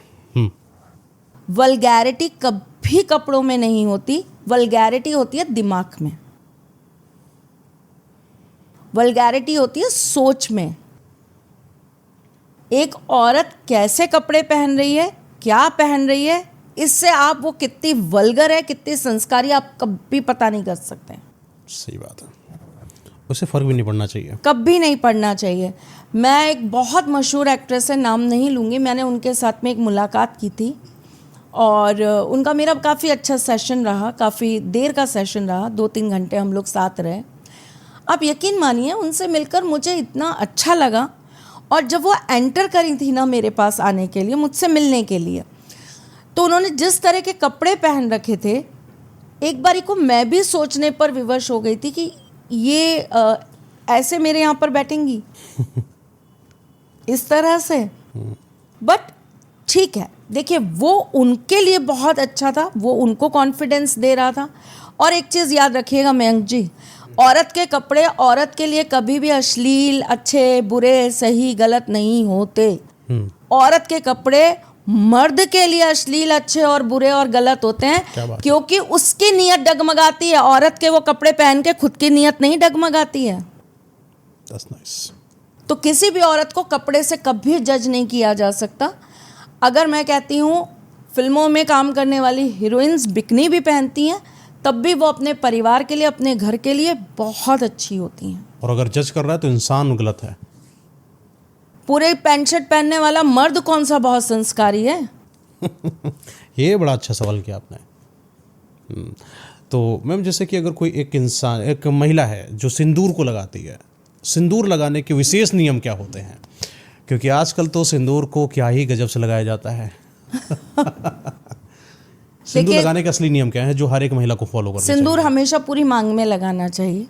वल्गैरिटी कभी कपड़ों में नहीं होती, वल्गैरिटी होती है दिमाग में, वल्गैरिटी होती है सोच में। एक औरत कैसे कपड़े पहन रही है, क्या पहन रही है, इससे आप वो कितनी वल्गर है, कितनी संस्कारी, आप कभी पता नहीं कर सकते। सही बात है, उससे फ़र्क भी नहीं पड़ना चाहिए, कभी नहीं पड़ना चाहिए। मैं एक बहुत मशहूर एक्ट्रेस है, नाम नहीं लूँगी, मैंने उनके साथ में एक मुलाकात की थी और उनका मेरा काफ़ी अच्छा सेशन रहा, काफ़ी देर का सेशन रहा, 2-3 घंटे हम लोग साथ रहे। आप यकीन मानिए, उनसे मिलकर मुझे इतना अच्छा लगा। और जब वो एंटर करी थी ना मेरे पास आने के लिए, मुझसे मिलने के लिए, तो उन्होंने जिस तरह के कपड़े पहन रखे थे, एक बारी को मैं भी सोचने पर विवश हो गई थी कि ये ऐसे मेरे यहाँ पर बैठेंगी इस तरह से। बट ठीक है, देखिए, वो उनके लिए बहुत अच्छा था, वो उनको कॉन्फिडेंस दे रहा था। और एक चीज़ याद रखिएगा मयंक जी, औरत के कपड़े औरत के लिए कभी भी अश्लील, अच्छे, बुरे, सही, गलत नहीं होते। औरत के कपड़े मर्द के लिए अश्लील, अच्छे और बुरे और गलत होते क्या हैं बात है। क्योंकि उसकी नीयत डगमगाती है। औरत के वो कपड़े पहन के खुद की नीयत नहीं डगमगाती है। That's nice. तो किसी भी औरत को कपड़े से कभी जज नहीं किया जा सकता। अगर मैं कहती हूँ फिल्मों में काम करने वाली हीरोइंस बिकनी भी पहनती हैं, तब भी वो अपने परिवार के लिए, अपने घर के लिए बहुत अच्छी होती हैं। और अगर जज कर रहा है तो इंसान गलत है। पूरे पैंट शर्ट पहनने वाला मर्द कौन सा बहुत संस्कारी है? ये बड़ा अच्छा सवाल किया आपने। तो मैम, जैसे कि अगर कोई एक इंसान, एक महिला है जो सिंदूर को लगाती है, सिंदूर लगाने के विशेष नियम क्या होते हैं? क्योंकि आजकल तो सिंदूर को क्या ही गजब से लगाया जाता है। सिंदूर लगाने के असली नियम क्या है जो हर एक महिला को फॉलो करना चाहिए? सिंदूर हमेशा पूरी मांग में लगाना चाहिए।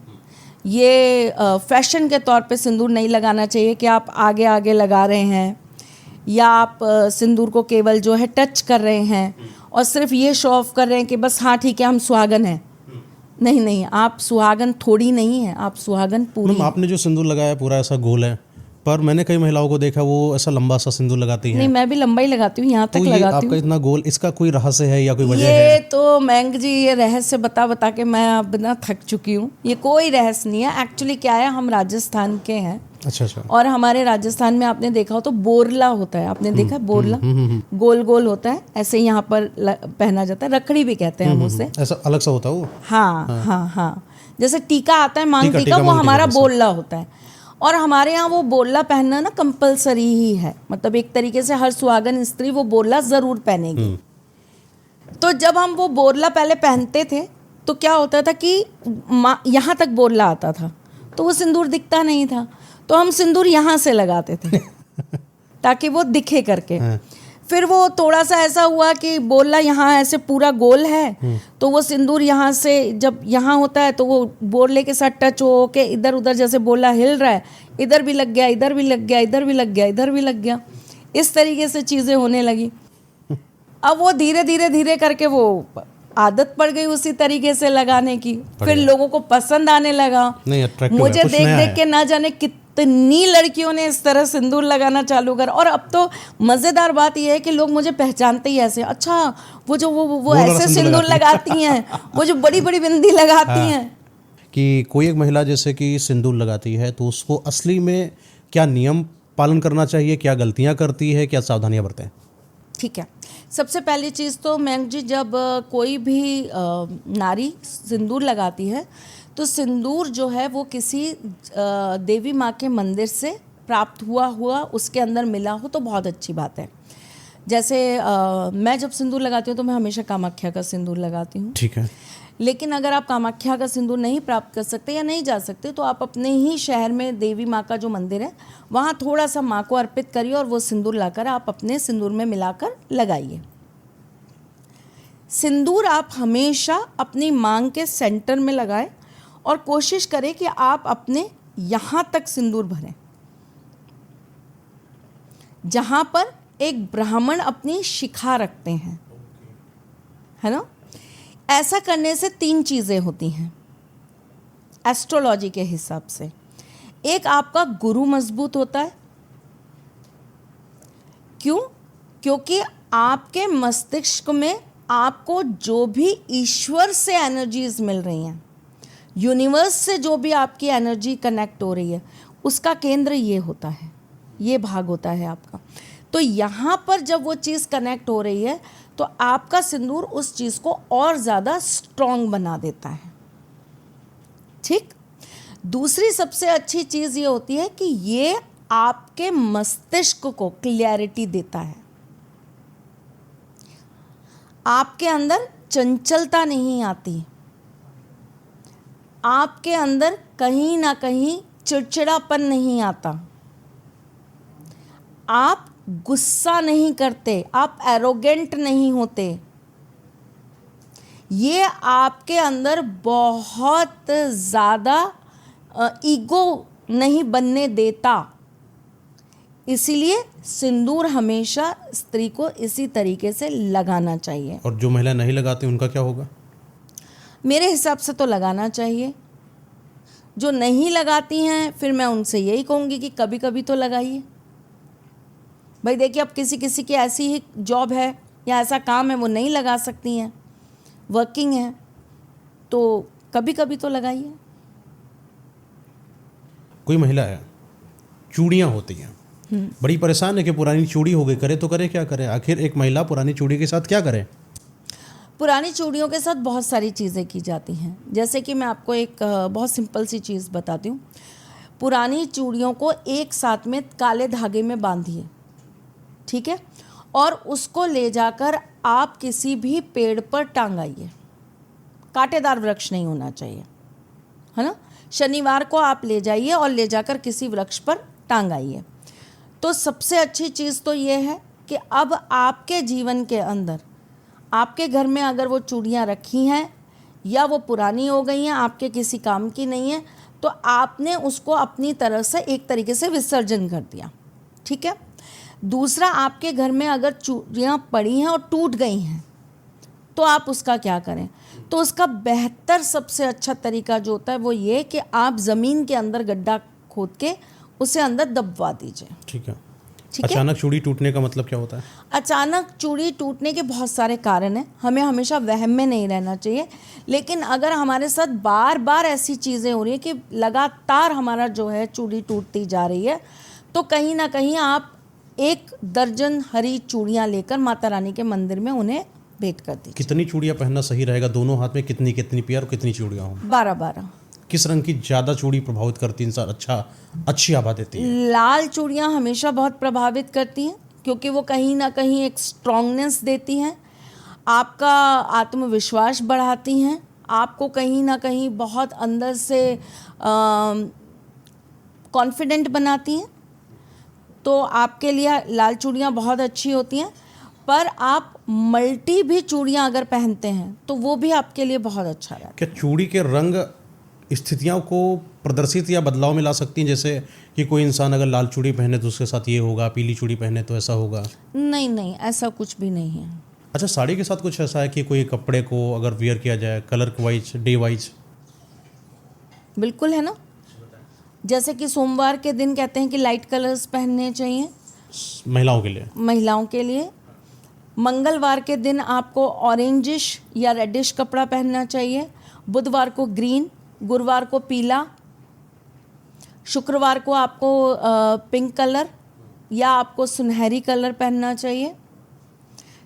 ये फैशन के तौर पे सिंदूर नहीं लगाना चाहिए कि आप आगे आगे लगा रहे हैं या आप सिंदूर को केवल जो है टच कर रहे हैं और सिर्फ ये शो ऑफ कर रहे हैं कि बस हाँ ठीक है हम सुहागन हैं। नहीं नहीं, आप सुहागन थोड़ी नहीं है, आप सुहागन पूरी मैम, आपने जो सिंदूर लगाया है पूरा ऐसा गोल है, पर मैंने कई महिलाओं को देखा वो ऐसा लंबा सा सिंदूर लगाती हैं। नहीं, मैं भी लंबा ही लगाती हूँ, यहाँ तो तक ये लगाती आपका हूँ। इतना गोल, इसका कोई रहस्य है या कोई वजह ये है? तो मैंग जी, ये रहस्य बता बता के मैं अब ना थक चुकी हूँ। ये कोई रहस्य नहीं है। एक्चुअली क्या है, हम राजस्थान के हैं अच्छा अच्छा। और हमारे राजस्थान में आपने देखा हो तो बोरला होता है। आपने देखा है बोरला? गोल गोल होता है, ऐसे यहाँ पर पहना जाता है। रखड़ी भी कहते हैं हम उसे। ऐसा अलग सा होता है वो? हाँ हाँ हाँ, जैसे टीका आता है, मांग टीका, टीका, वो मांग टीका हमारा जैसा। बोरला होता है। और हमारे यहाँ वो बोरला पहनना ना कंपलसरी ही है। मतलब एक तरीके से हर सुहागन स्त्री वो बोरला ज़रूर पहनेगी। तो जब हम वो बोरला पहले पहनते थे तो क्या होता था कि यहाँ तक बोरला आता था तो वो सिंदूर दिखता नहीं था, तो हम सिंदूर यहाँ से लगाते थे ताकि वो दिखे करके। फिर वो थोड़ा सा ऐसा हुआ कि बोरला यहाँ ऐसे पूरा गोल है, तो वो सिंदूर यहाँ से जब यहाँ होता है तो वो बोरले के साथ टच हो के इधर उधर, जैसे बोरला हिल रहा है, इधर भी लग गया, इधर भी लग गया, इधर भी लग गया, इधर भी लग गया। इस तरीके से चीज़ें होने लगी। अब वो धीरे धीरे धीरे करके वो आदत पड़ गई उसी तरीके से लगाने की। फिर लोगों को पसंद आने लगा। नहीं, attractive है, मुझे कुछ देख नया देख है। के ना जाने कितनी लड़कियों ने इस तरह सिंदूर लगाना चालू कर। और अब तो मज़ेदार बात यह है कि लोग मुझे पहचानते ही ऐसे, अच्छा वो जो वो वाला ऐसे सिंदूर सिंदूर लगाती हैं, वो जो बड़ी बड़ी बिंदी लगाती हैं। कि कोई एक महिला जैसे कि सिंदूर लगाती है तो उसको असली में क्या नियम पालन करना चाहिए, क्या गलतियां करती है, क्या सावधानियां बरतें? ठीक है, सबसे पहली चीज़ तो मैम जी, जब कोई भी नारी सिंदूर लगाती है तो सिंदूर जो है वो किसी देवी माँ के मंदिर से प्राप्त हुआ उसके अंदर मिला हो तो बहुत अच्छी बात है। जैसे मैं जब सिंदूर लगाती हूँ तो मैं हमेशा कामाख्या का सिंदूर लगाती हूँ। ठीक है। लेकिन अगर आप कामाख्या का सिंदूर नहीं प्राप्त कर सकते या नहीं जा सकते तो आप अपने ही शहर में देवी माँ का जो मंदिर है वहाँ थोड़ा सा माँ को अर्पित करिए और वो सिंदूर लाकर आप अपने सिंदूर में मिलाकर लगाइए। सिंदूर आप हमेशा अपनी मांग के सेंटर में लगाएं और कोशिश करें कि आप अपने यहाँ तक सिंदूर भरें जहाँ पर एक ब्राह्मण अपनी शिखा रखते हैं, है ना। ऐसा करने से 3 चीज़ें होती हैं एस्ट्रोलॉजी के हिसाब से। एक, आपका गुरु मजबूत होता है। क्यों? क्योंकि आपके मस्तिष्क में आपको जो भी ईश्वर से एनर्जीज मिल रही हैं, यूनिवर्स से जो भी आपकी एनर्जी कनेक्ट हो रही है, उसका केंद्र ये होता है, ये भाग होता है आपका। तो यहाँ पर जब वो चीज़ कनेक्ट हो रही है तो आपका सिंदूर उस चीज़ को और ज़्यादा स्ट्रॉन्ग बना देता है। ठीक। दूसरी सबसे अच्छी चीज़ ये होती है कि ये आपके मस्तिष्क को क्लैरिटी देता है। आपके अंदर चंचलता नहीं आती, आपके अंदर कहीं ना कहीं चिड़चिड़ापन नहीं आता, आप गुस्सा नहीं करते, आप एरोगेंट नहीं होते। ये आपके अंदर बहुत ज़्यादा ईगो नहीं बनने देता। इसीलिए सिंदूर हमेशा स्त्री को इसी तरीके से लगाना चाहिए। और जो महिला नहीं लगाती उनका क्या होगा? मेरे हिसाब से तो लगाना चाहिए। जो नहीं लगाती हैं फिर मैं उनसे यही कहूँगी कि कभी कभी तो लगाइए। भाई देखिए, अब किसी किसी की ऐसी ही जॉब है या ऐसा काम है वो नहीं लगा सकती हैं, वर्किंग है, तो कभी कभी तो लगाइए। कोई महिला है, चूड़ियाँ होती हैं, बड़ी परेशान है कि पुरानी चूड़ी हो गई, करे तो करे क्या करे। आखिर एक महिला पुरानी चूड़ी के साथ क्या करे? पुरानी चूड़ियों के साथ बहुत सारी चीज़ें की जाती हैं। जैसे कि मैं आपको एक बहुत सिंपल सी चीज़ बताती हूँ। पुरानी चूड़ियों को एक साथ में काले धागे में बांधिए, ठीक है, और उसको ले जाकर आप किसी भी पेड़ पर टांगाइए। कांटेदार वृक्ष नहीं होना चाहिए, है ना। शनिवार को आप ले जाइए और ले जाकर किसी वृक्ष पर टांगाइए। तो सबसे अच्छी चीज़ तो ये है कि अब आपके जीवन के अंदर, आपके घर में अगर वो चूड़ियाँ रखी हैं या वो पुरानी हो गई हैं, आपके किसी काम की नहीं है, तो आपने उसको अपनी तरफ से एक तरीके से विसर्जन कर दिया, ठीक है। दूसरा, आपके घर में अगर चूड़ियाँ पड़ी हैं और टूट गई हैं तो आप उसका क्या करें? तो उसका बेहतर सबसे अच्छा तरीका जो होता है वो ये कि आप ज़मीन के अंदर गड्ढा खोद के उसे अंदर दबवा दीजिए। ठीक है। ठीक है। अचानक चूड़ी टूटने का मतलब क्या होता है? अचानक चूड़ी टूटने के बहुत सारे कारण हैं, हमें हमेशा वहम में नहीं रहना चाहिए। लेकिन अगर हमारे साथ बार बार ऐसी चीज़ें हो रही हैं कि लगातार हमारा जो है चूड़ी टूटती जा रही है, तो कहीं ना कहीं आप 1 दर्जन हरी चूड़ियाँ लेकर माता रानी के मंदिर में उन्हें भेंट कर दीजिए। कितनी चूड़ियाँ पहनना सही रहेगा? दोनों हाथ में कितनी कितनी पेयर और कितनी चूड़ियाँ हों? 12-12। किस रंग की ज़्यादा चूड़ी प्रभावित करती है इंसान, अच्छी आभा देती है? लाल चूड़ियाँ हमेशा बहुत प्रभावित करती हैं, क्योंकि वो कहीं ना कहीं एक स्ट्रॉन्गनेस देती हैं, आपका आत्मविश्वास बढ़ाती हैं, आपको कहीं ना कहीं बहुत अंदर से कॉन्फिडेंट बनाती हैं। तो आपके लिए लाल चूड़ियाँ बहुत अच्छी होती हैं। पर आप मल्टी भी चूड़ियाँ अगर पहनते हैं तो वो भी आपके लिए बहुत अच्छा रहता है। क्या चूड़ी के रंग स्थितियों को प्रदर्शित या बदलाव में ला सकती हैं? जैसे कि कोई इंसान अगर लाल चूड़ी पहने तो उसके साथ ये होगा, पीली चूड़ी पहने तो ऐसा होगा? नहीं, ऐसा कुछ भी नहीं है। अच्छा, साड़ी के साथ कुछ ऐसा है कि कोई कपड़े को अगर वियर किया जाए कलर वाइज, डे वाइज? बिल्कुल है ना। जैसे कि सोमवार के दिन कहते हैं कि लाइट कलर्स पहनने चाहिए महिलाओं के लिए। महिलाओं के लिए। मंगलवार के दिन आपको ऑरेंजिश या रेडिश कपड़ा पहनना चाहिए। बुधवार को ग्रीन, गुरुवार को पीला, शुक्रवार को आपको पिंक कलर या आपको सुनहरी कलर पहनना चाहिए।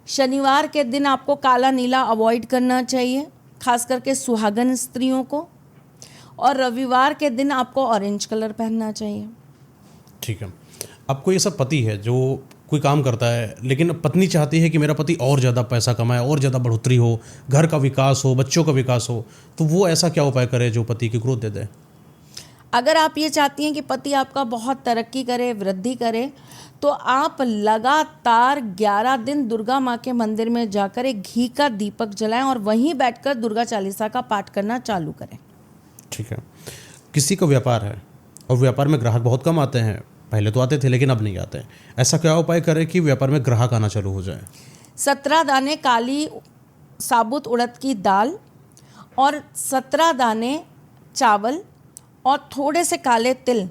शनिवार के दिन आपको काला नीला अवॉइड करना चाहिए, खास करके सुहागन स्त्रियों को। और रविवार के दिन आपको ऑरेंज कलर पहनना चाहिए। ठीक है। आपको ये सब पति है जो कोई काम करता है, लेकिन पत्नी चाहती है कि मेरा पति और ज़्यादा पैसा कमाए, और ज़्यादा बढ़ोतरी हो, घर का विकास हो, बच्चों का विकास हो, तो वो ऐसा क्या उपाय करे जो पति की ग्रोथ दे दे? अगर आप ये चाहती हैं कि पति आपका बहुत तरक्की करे, वृद्धि करे, तो आप लगातार 11 दिन दुर्गा माँ के मंदिर में जाकर एक घी का दीपक जलाएं और वहीं बैठकर दुर्गा चालीसा का पाठ करना चालू करें। ठीक है। किसी का व्यापार है और व्यापार में ग्राहक बहुत कम आते हैं, पहले तो आते थे लेकिन अब नहीं आते, ऐसा क्या उपाय करें कि व्यापार में ग्राहक आना चालू हो जाए? 17 दाने काली साबुत उड़द की दाल और 17 दाने चावल और थोड़े से काले तिल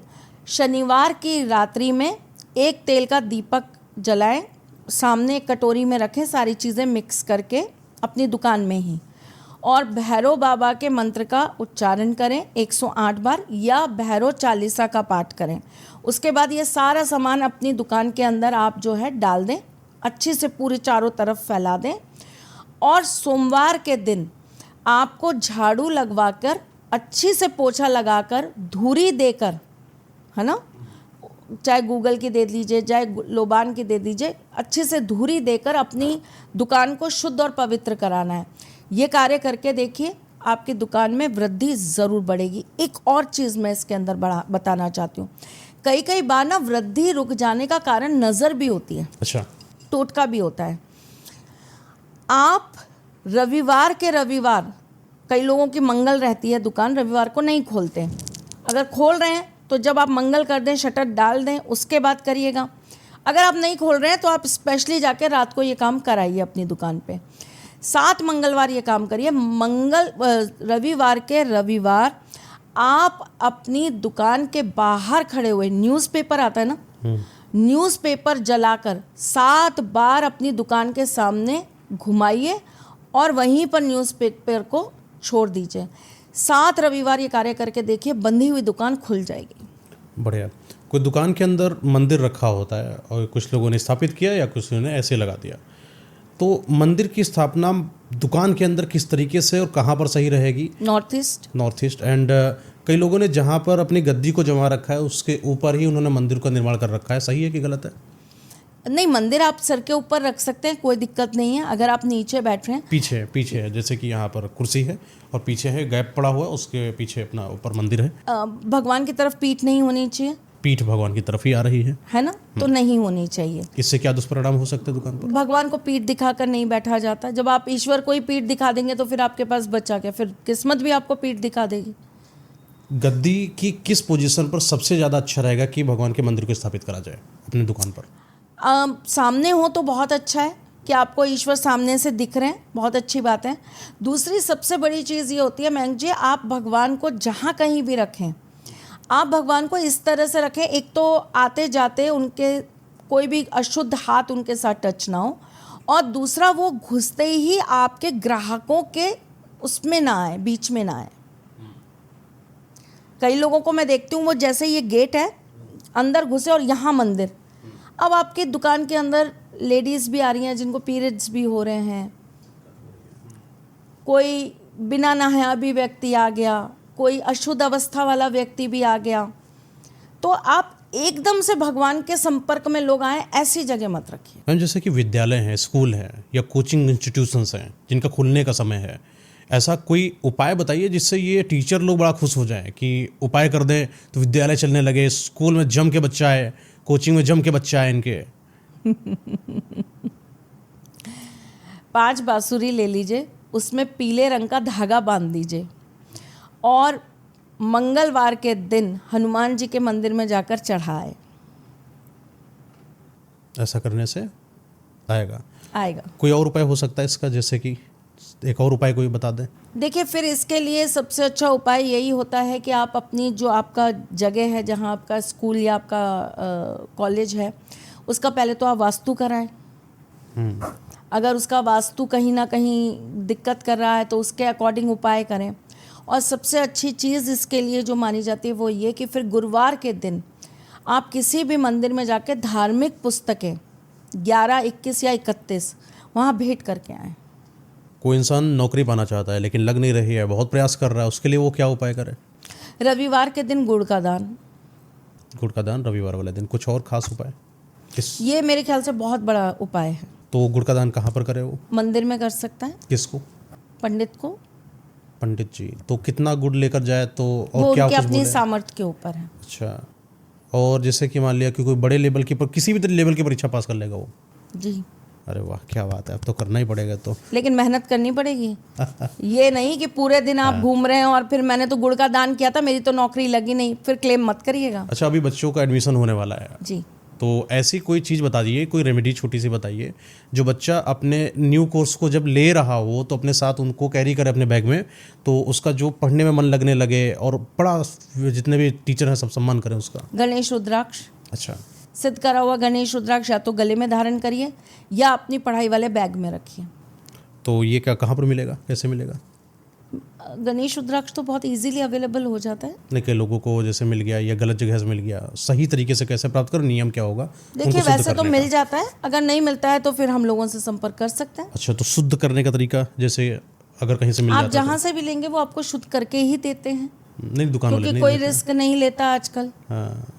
शनिवार की रात्रि में एक तेल का दीपक जलाएं, सामने एक कटोरी में रखें, सारी चीज़ें मिक्स करके अपनी दुकान में ही, और भैरव बाबा के मंत्र का उच्चारण करें 108 बार या भैरव चालीसा का पाठ करें। उसके बाद ये सारा सामान अपनी दुकान के अंदर आप जो है डाल दें, अच्छे से पूरे चारों तरफ फैला दें। और सोमवार के दिन आपको झाड़ू लगवाकर, अच्छी से पोछा लगाकर, धूरी देकर, है ना, चाहे गूगल की दे दीजिए, चाहे लोबान की दे दीजिए, अच्छे से धूरी देकर अपनी दुकान को शुद्ध और पवित्र कराना है। ये कार्य करके देखिए, आपकी दुकान में वृद्धि ज़रूर बढ़ेगी। एक और चीज़ मैं इसके अंदर बताना चाहती हूँ, कई बार ना वृद्धि रुक जाने का कारण नज़र भी होती है। अच्छा। टोटका भी होता है। आप रविवार के रविवार, कई लोगों की मंगल रहती है दुकान, रविवार को नहीं खोलते। अगर खोल रहे हैं तो जब आप मंगल कर दें, शटर डाल दें, उसके बाद करिएगा। अगर आप नहीं खोल रहे हैं तो आप स्पेशली जाके रात को ये काम कराइए अपनी दुकान पे। 7 मंगलवार ये काम करिए। रविवार के रविवार आप अपनी दुकान के बाहर खड़े हुए, न्यूज़पेपर आता है ना, न्यूज़पेपर जलाकर 7 बार अपनी दुकान के सामने घुमाइए और वहीं पर न्यूज़पेपर को छोड़ दीजिए। 7 रविवार ये कार्य करके देखिए, बंधी हुई दुकान खुल जाएगी। बढ़िया। कोई दुकान के अंदर मंदिर रखा होता है और कुछ लोगों ने स्थापित किया या कुछ ने ऐसे लगा दिया, तो मंदिर की स्थापना दुकान के अंदर किस तरीके से और कहाँ पर सही रहेगी? नॉर्थ ईस्ट एंड कई लोगों ने जहाँ पर अपनी गद्दी को जमा रखा है उसके ऊपर ही उन्होंने मंदिर का निर्माण कर रखा है, सही है कि गलत है? नहीं, मंदिर आप सर के ऊपर रख सकते हैं, कोई दिक्कत नहीं है। अगर आप नीचे बैठ रहे हैं, पीछे है, जैसे कि यहाँ पर कुर्सी है और पीछे है गैप पड़ा हुआ है, उसके पीछे अपना ऊपर मंदिर है। भगवान की तरफ पीठ नहीं होनी चाहिए, पीठ भगवान की तरफ ही आ रही है ना, तो नहीं होनी चाहिए। इससे क्या दुष्परिणाम हो सकते हैं दुकान पर? भगवान को पीठ दिखाकर नहीं बैठा जाता। जब आप ईश्वर को ही पीठ दिखा देंगे तो फिर आपके पास बचा क्या? फिर किस्मत भी आपको पीठ दिखा देगी। गद्दी की किस पोजीशन पर सबसे ज़्यादा अच्छा रहेगा कि भगवान के मंदिर को स्थापित करा जाए अपनी दुकान पर? सामने हो तो बहुत अच्छा है कि आपको ईश्वर सामने से दिख रहे हैं, बहुत अच्छी बात है। दूसरी सबसे बड़ी चीज़ ये होती है मयंक जी, आप भगवान को जहाँ कहीं भी रखें, आप भगवान को इस तरह से रखें, एक तो आते जाते उनके कोई भी अशुद्ध हाथ उनके साथ टच ना हो, और दूसरा वो घुसते ही आपके ग्राहकों के उसमें ना आए, बीच में ना आए। कई लोगों को मैं देखती हूँ, वो जैसे ये गेट है अंदर घुसे और यहाँ मंदिर। अब आपकी दुकान के अंदर लेडीज़ भी आ रही हैं जिनको पीरियड्स भी हो रहे हैं, कोई बिना नहाया भी व्यक्ति आ गया, कोई अशुद्ध अवस्था वाला व्यक्ति भी आ गया, तो आप एकदम से भगवान के संपर्क में लोग आए ऐसी जगह मत रखिए। मैम, जैसे कि विद्यालय हैं, स्कूल हैं या कोचिंग इंस्टीट्यूशंस हैं जिनका खुलने का समय है, ऐसा कोई उपाय बताइए जिससे ये टीचर लोग बड़ा खुश हो जाएं कि उपाय कर दें तो विद्यालय चलने लगे, स्कूल में जम के बच्चा है, कोचिंग में जम के बच्चा है इनके। 5 बांसुरी ले लीजिए, उसमें पीले रंग का धागा बांध दीजिए और मंगलवार के दिन हनुमान जी के मंदिर में जाकर चढ़ाए। ऐसा करने से आएगा। कोई और उपाय हो सकता है इसका, जैसे कि एक और उपाय कोई बता दें? देखिए, फिर इसके लिए सबसे अच्छा उपाय यही होता है कि आप अपनी जो आपका जगह है, जहाँ आपका स्कूल या आपका कॉलेज है, उसका पहले तो आप वास्तु कराएं। अगर उसका वास्तु कहीं ना कहीं दिक्कत कर रहा है तो उसके अकॉर्डिंग उपाय करें। और सबसे अच्छी चीज़ इसके लिए जो मानी जाती है वो ये कि फिर गुरुवार के दिन आप किसी भी मंदिर में जाके धार्मिक पुस्तकें 11, 21 या 31 वहाँ भेंट करके आएँ। कोई इंसान नौकरी पाना चाहता है लेकिन लग नहीं रही है, बहुत प्रयास कर रहा है, उसके लिए वो क्या उपाय करे? रविवार के दिन गुड़ का दान रविवार वाले दिन। कुछ और खास उपाय? ये मेरे ख्याल से बहुत बड़ा उपाय है। तो गुड़ का दान कहाँ पर करे वो? मंदिर में कर सकता है। किसको? पंडित को। पंडित जी। तो कितना गुड़ लेकर जाए तो, और वो क्या उनके कुछ अपनी बोले? सामर्थ्य के ऊपर है। अच्छा। और जैसे कि मान लिया कि कोई बड़े लेवल की, पर किसी भी लेवल की परीक्षा पास कर लेगा वो? जी। अरे वाह, क्या बात है, अब तो करना ही पड़ेगा। तो लेकिन मेहनत करनी पड़ेगी। ये नहीं कि पूरे दिन आप घूम रहे हैं और फिर मैंने तो गुड़ का दान किया था, मेरी तो नौकरी लगी नहीं, फिर क्लेम मत करिएगा। अच्छा, अभी बच्चों का एडमिशन होने वाला है जी, तो ऐसी कोई चीज़ बता दीजिए, कोई रेमेडी छोटी सी बताइए जो बच्चा अपने न्यू कोर्स को जब ले रहा हो तो अपने साथ उनको कैरी करे अपने बैग में, तो उसका जो पढ़ने में मन लगने लगे और बड़ा जितने भी टीचर हैं सब सम्मान करें उसका। गणेश रुद्राक्ष। अच्छा। सिद्ध करा हुआ गणेश रुद्राक्ष या तो गले में धारण करिए या अपनी पढ़ाई वाले बैग में रखिए। तो ये क्या, कहाँ पर मिलेगा, कैसे मिलेगा? गणेश रुद्राक्ष तो बहुत इजीली अवेलेबल हो जाता है। नहीं, कई लोगों को जैसे मिल गया या गलत जगह से मिल गया, सही तरीके से कैसे प्राप्त कर, नियम क्या होगा? देखिए, वैसे तो मिल जाता है, अगर नहीं मिलता है तो फिर हम लोगों से संपर्क कर सकते हैं। अच्छा, तो शुद्ध करने का तरीका, जैसे अगर कहीं से मिल जाता आप जहाँ से भी लेंगे वो आपको शुद्ध करके ही देते हैं। नहीं, दुकान वाले क्योंकि नहीं कोई रिस्क नहीं लेता आजकल। हाँ।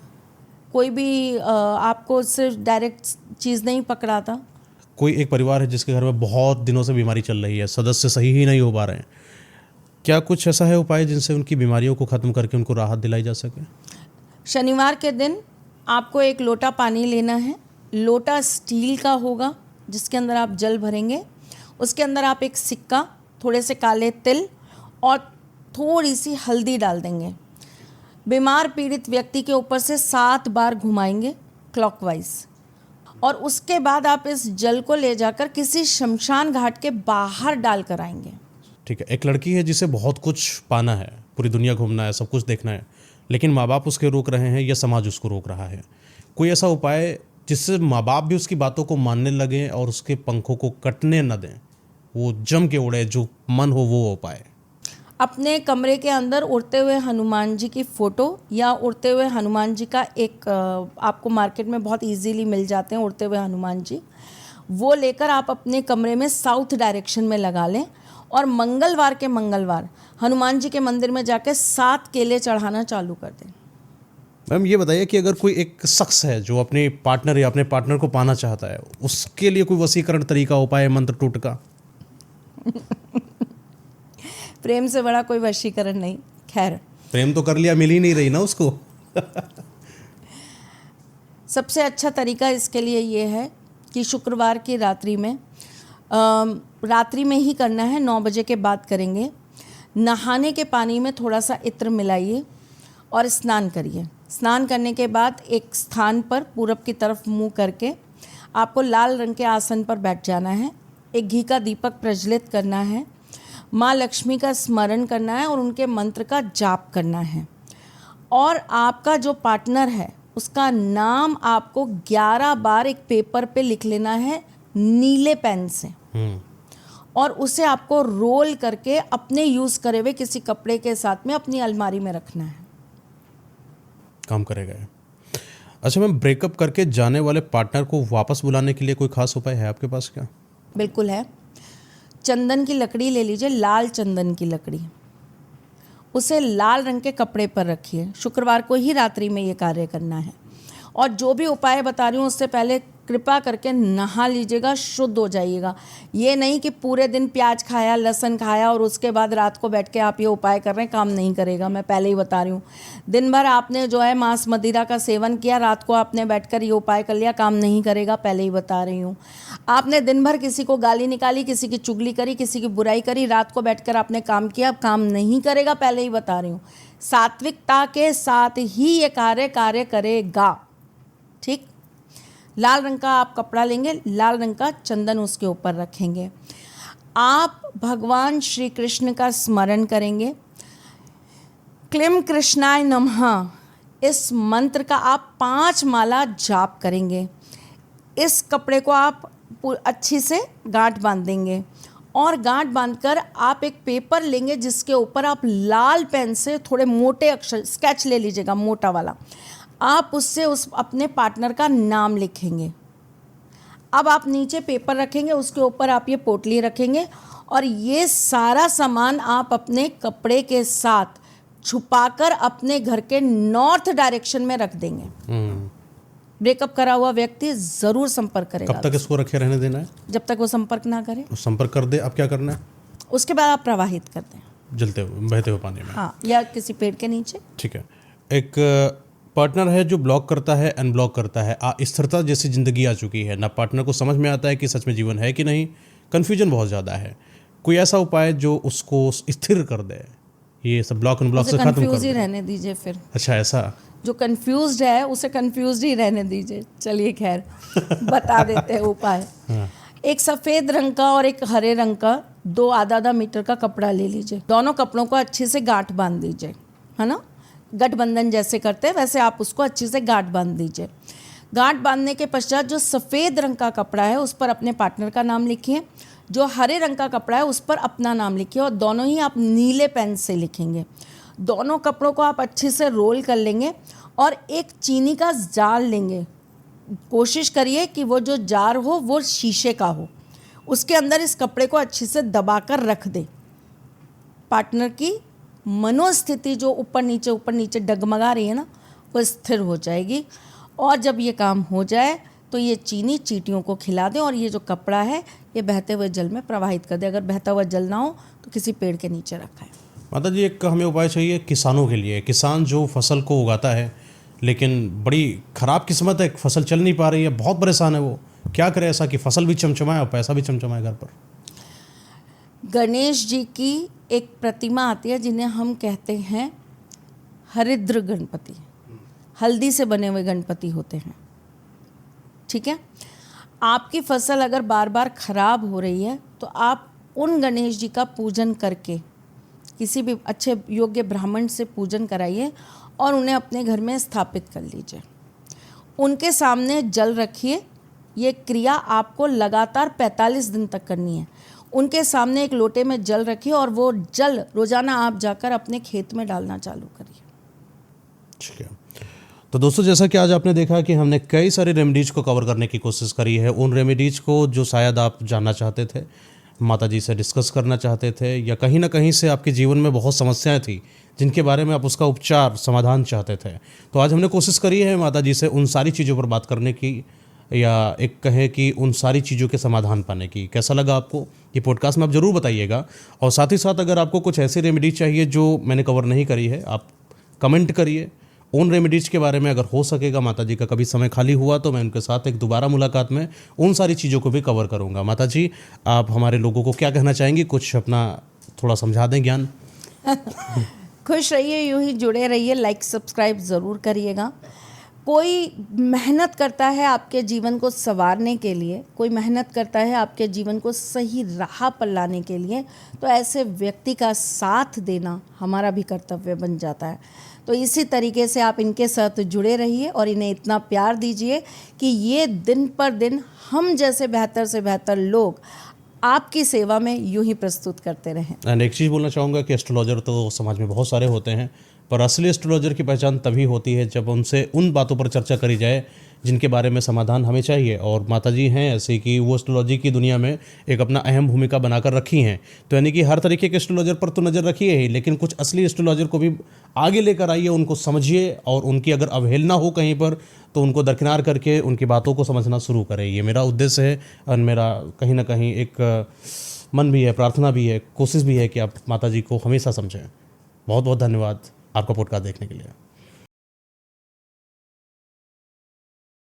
कोई भी आपको सिर्फ डायरेक्ट चीज़ नहीं पकड़ाता। कोई एक परिवार है जिसके घर में बहुत दिनों से बीमारी चल रही है, सदस्य सही ही नहीं हो पा रहे हैं, क्या कुछ ऐसा है उपाय जिनसे उनकी बीमारियों को ख़त्म करके उनको राहत दिलाई जा सके? शनिवार के दिन आपको एक लोटा पानी लेना है। लोटा स्टील का होगा जिसके अंदर आप जल भरेंगे। उसके अंदर आप एक सिक्का, थोड़े से काले तिल और थोड़ी सी हल्दी डाल देंगे। बीमार पीड़ित व्यक्ति के ऊपर से 7 बार घुमाएंगे क्लॉकवाइज, और उसके बाद आप इस जल को ले जाकर किसी शमशान घाट के बाहर डाल कर आएंगे। ठीक है। एक लड़की है जिसे बहुत कुछ पाना है, पूरी दुनिया घूमना है, सब कुछ देखना है, लेकिन माँ बाप उसके रोक रहे हैं या समाज उसको रोक रहा है। कोई ऐसा उपाय जिससे माँ बाप भी उसकी बातों को मानने लगें और उसके पंखों को कटने न दें, वो जम के उड़े, जो मन हो वो उपाय? अपने कमरे के अंदर उड़ते हुए हनुमान जी की फ़ोटो या उड़ते हुए हनुमान जी का एक आपको मार्केट में बहुत इजीली मिल जाते हैं उड़ते हुए हनुमान जी, वो लेकर आप अपने कमरे में साउथ डायरेक्शन में लगा लें और मंगलवार के मंगलवार हनुमान जी के मंदिर में जाकर 7 केले चढ़ाना चालू कर दें। मैम ये बताइए कि अगर कोई एक शख्स है जो अपने पार्टनर या अपने पार्टनर को पाना चाहता है, उसके लिए कोई वसीकरण तरीका, उपाय, मंत्र, टोटका? प्रेम से बड़ा कोई वशीकरण नहीं। खैर, प्रेम तो कर लिया, मिल ही नहीं रही ना उसको। सबसे अच्छा तरीका इसके लिए ये है कि शुक्रवार की रात्रि में ही करना है, 9 बजे के बाद करेंगे। नहाने के पानी में थोड़ा सा इत्र मिलाइए और स्नान करिए। स्नान करने के बाद एक स्थान पर पूरब की तरफ मुंह करके आपको लाल रंग के आसन पर बैठ जाना है। एक घी का दीपक प्रज्वलित करना है, माँ लक्ष्मी का स्मरण करना है और उनके मंत्र का जाप करना है। और आपका जो पार्टनर है उसका नाम आपको 11 बार एक पेपर पे लिख लेना है नीले पेन से, और उसे आपको रोल करके अपने यूज़ करे हुए किसी कपड़े के साथ में अपनी अलमारी में रखना है। काम करेगा ये। अच्छा मैम, ब्रेकअप करके जाने वाले पार्टनर को वापस बुलाने के लिए कोई खास उपाय है आपके पास क्या? बिल्कुल है। चंदन की लकड़ी ले लीजिए, लाल चंदन की लकड़ी, उसे लाल रंग के कपड़े पर रखिए। शुक्रवार को ही रात्रि में ये कार्य करना है। और जो भी उपाय बता रही हूँ उससे पहले कृपा करके नहा लीजिएगा, शुद्ध हो जाइएगा। ये नहीं कि पूरे दिन प्याज खाया, लहसुन खाया और उसके बाद रात को बैठ के आप ये उपाय कर रहे हैं, काम नहीं करेगा। मैं पहले ही बता रही हूँ, दिन भर आपने जो है मांस मदिरा का सेवन किया, रात को आपने बैठकर ये उपाय कर लिया, काम नहीं करेगा। पहले ही बता रही हूँ, आपने दिन भर किसी को गाली निकाली, किसी की चुगली करी, किसी की बुराई करी, रात को बैठकर आपने काम किया, काम नहीं करेगा। पहले ही बता रही हूँ, सात्विकता के साथ ही ये कार्य करेगा। ठीक। लाल रंग का आप कपड़ा लेंगे, लाल रंग का चंदन उसके ऊपर रखेंगे। आप भगवान श्री कृष्ण का स्मरण करेंगे, क्लीं कृष्णाय नमः, इस मंत्र का आप 5 माला जाप करेंगे। इस कपड़े को आप अच्छी से गांठ बांध देंगे और गांठ बांधकर आप एक पेपर लेंगे जिसके ऊपर आप लाल पेन से थोड़े मोटे अक्षर, स्केच ले लीजिएगा मोटा वाला, आप उससे उस अपने पार्टनर का नाम लिखेंगे। अब आप नीचे पेपर रखेंगे, उसके ऊपर आप ये पोटली रखेंगे और ये सारा सामान आप अपने कपड़े के साथ छुपाकर अपने घर के नॉर्थ डायरेक्शन में रख देंगे। ब्रेकअप करा हुआ व्यक्ति जरूर संपर्क करेगा। कब तक इसको रखे रहने देना है? जब तक वो संपर्क ना करे। संपर्क कर दे, अब क्या करना है? उसके बाद आप प्रवाहित कर दें, जलते हुए, बहते हुए पानी में। हाँ, या किसी पेड़ के नीचे। ठीक है। एक पार्टनर है जो ब्लॉक करता है, अनब्लॉक करता है, स्थिरता जैसी ज़िंदगी आ चुकी है, ना पार्टनर को समझ में आता है कि सच में जीवन है कि नहीं, कन्फ्यूजन बहुत ज़्यादा है। कोई ऐसा उपाय जो उसको स्थिर कर दे, ये सब ब्लॉक अनब्लॉक से खत्म कर दे? कंफ्यूज ही रहने दीजिए फिर। अच्छा, ऐसा? जो कंफ्यूज्ड है उसे कंफ्यूज्ड ही रहने दीजिए। चलिए खैर बता देते हैं उपाय। हाँ। एक सफ़ेद रंग का और एक हरे रंग का 2 आधा मीटर का कपड़ा ले लीजिए। दोनों कपड़ों को अच्छे से गांठ बांध दीजिए, है ना, गठबंधन जैसे करते हैं वैसे आप उसको अच्छे से गांठ बांध दीजिए। गांठ बांधने के पश्चात जो सफ़ेद रंग का कपड़ा है उस पर अपने पार्टनर का नाम लिखिए, जो हरे रंग का कपड़ा है उस पर अपना नाम लिखिए और दोनों ही आप नीले पेन से लिखेंगे। दोनों कपड़ों को आप अच्छे से रोल कर लेंगे और एक चीनी का जार लेंगे। कोशिश करिए कि वो जो जार हो वो शीशे का हो, उसके अंदर इस कपड़े को अच्छे से दबाकर रख दे। पार्टनर की मनोस्थिति जो ऊपर नीचे डगमगा रही है ना, वो स्थिर हो जाएगी। और जब ये काम हो जाए तो ये चीनी चींटियों को खिला दें और ये जो कपड़ा है ये बहते हुए जल में प्रवाहित कर दे। अगर बहता हुआ जल ना हो तो किसी पेड़ के नीचे रखा है। माता जी, एक हमें उपाय चाहिए किसानों के लिए। किसान जो फसल को उगाता है लेकिन बड़ी ख़राब किस्मत है, फसल चल नहीं पा रही है, बहुत परेशान है, वो क्या करे ऐसा कि फसल भी चमचमाए और पैसा भी चमचमाए घर पर? गणेश जी की एक प्रतिमा आती है जिन्हें हम कहते हैं हरिद्र गणपति, हल्दी से बने हुए गणपति होते हैं। ठीक है, आपकी फसल अगर बार बार खराब हो रही है तो आप उन गणेश जी का पूजन करके किसी भी अच्छे योग्य ब्राह्मण से पूजन कराइए और उन्हें अपने घर में स्थापित कर लीजिए। उनके सामने जल रखिए। ये क्रिया आपको लगातार 45 दिन तक करनी है। उनके सामने एक लोटे में जल रखिए और वो जल रोज़ाना आप जाकर अपने खेत में डालना चालू करिए। ठीक है। तो दोस्तों, जैसा कि आज आपने देखा कि हमने कई सारी रेमेडीज को कवर करने की कोशिश करी है। उन रेमेडीज को जो शायद आप जानना चाहते थे, माता जी से डिस्कस करना चाहते थे, या कहीं ना कहीं से आपके जीवन में बहुत समस्याएं थी जिनके बारे में आप उसका उपचार समाधान चाहते थे, तो आज हमने कोशिश करी है माता जी से उन सारी चीज़ों पर बात करने की, या एक कहे कि उन सारी चीज़ों के समाधान पाने की। कैसा लगा आपको ये पॉडकास्ट में आप ज़रूर बताइएगा। और साथ ही साथ अगर आपको कुछ ऐसी रेमेडीज चाहिए जो मैंने कवर नहीं करी है, आप कमेंट करिए। उन रेमेडीज़ के बारे में अगर हो सकेगा, माता जी का कभी समय खाली हुआ तो मैं उनके साथ एक दोबारा मुलाकात में उन सारी चीज़ों को भी कवर करूँगा। माता जी, आप हमारे लोगों को क्या कहना चाहेंगी? कुछ अपना थोड़ा समझा दें ज्ञान। खुश रहिए, यूं ही जुड़े रहिए, लाइक सब्सक्राइब ज़रूर करिएगा। कोई मेहनत करता है आपके जीवन को संवारने के लिए, कोई मेहनत करता है आपके जीवन को सही राह पर लाने के लिए, तो ऐसे व्यक्ति का साथ देना हमारा भी कर्तव्य बन जाता है। तो इसी तरीके से आप इनके साथ जुड़े रहिए और इन्हें इतना प्यार दीजिए कि ये दिन पर दिन हम जैसे बेहतर से बेहतर लोग आपकी सेवा में यूं ही प्रस्तुत करते रहें। एंड एक चीज़ बोलना चाहूँगा कि एस्ट्रोलॉजर तो समाज में बहुत सारे होते हैं, पर असली एस्ट्रोलॉजर की पहचान तभी होती है जब उनसे उन बातों पर चर्चा करी जाए जिनके बारे में समाधान हमें चाहिए। और माता जी हैं ऐसे कि वो एस्ट्रोलॉजी की दुनिया में एक अपना अहम भूमिका बनाकर रखी हैं। तो यानी कि हर तरीके के एस्ट्रोलॉजर पर तो नज़र रखिए ही, लेकिन कुछ असली एस्ट्रोलॉजर को भी आगे लेकर आइए, उनको समझिए, और उनकी अगर अवहेलना हो कहीं पर तो उनको दरकिनार करके उनकी बातों को समझना शुरू करें। ये मेरा उद्देश्य है और मेरा कहीं ना कहीं एक मन भी है, प्रार्थना भी है, कोशिश भी है कि आप माता जी को हमेशा समझें। बहुत बहुत धन्यवाद आपका पॉडकास्ट देखने के लिए।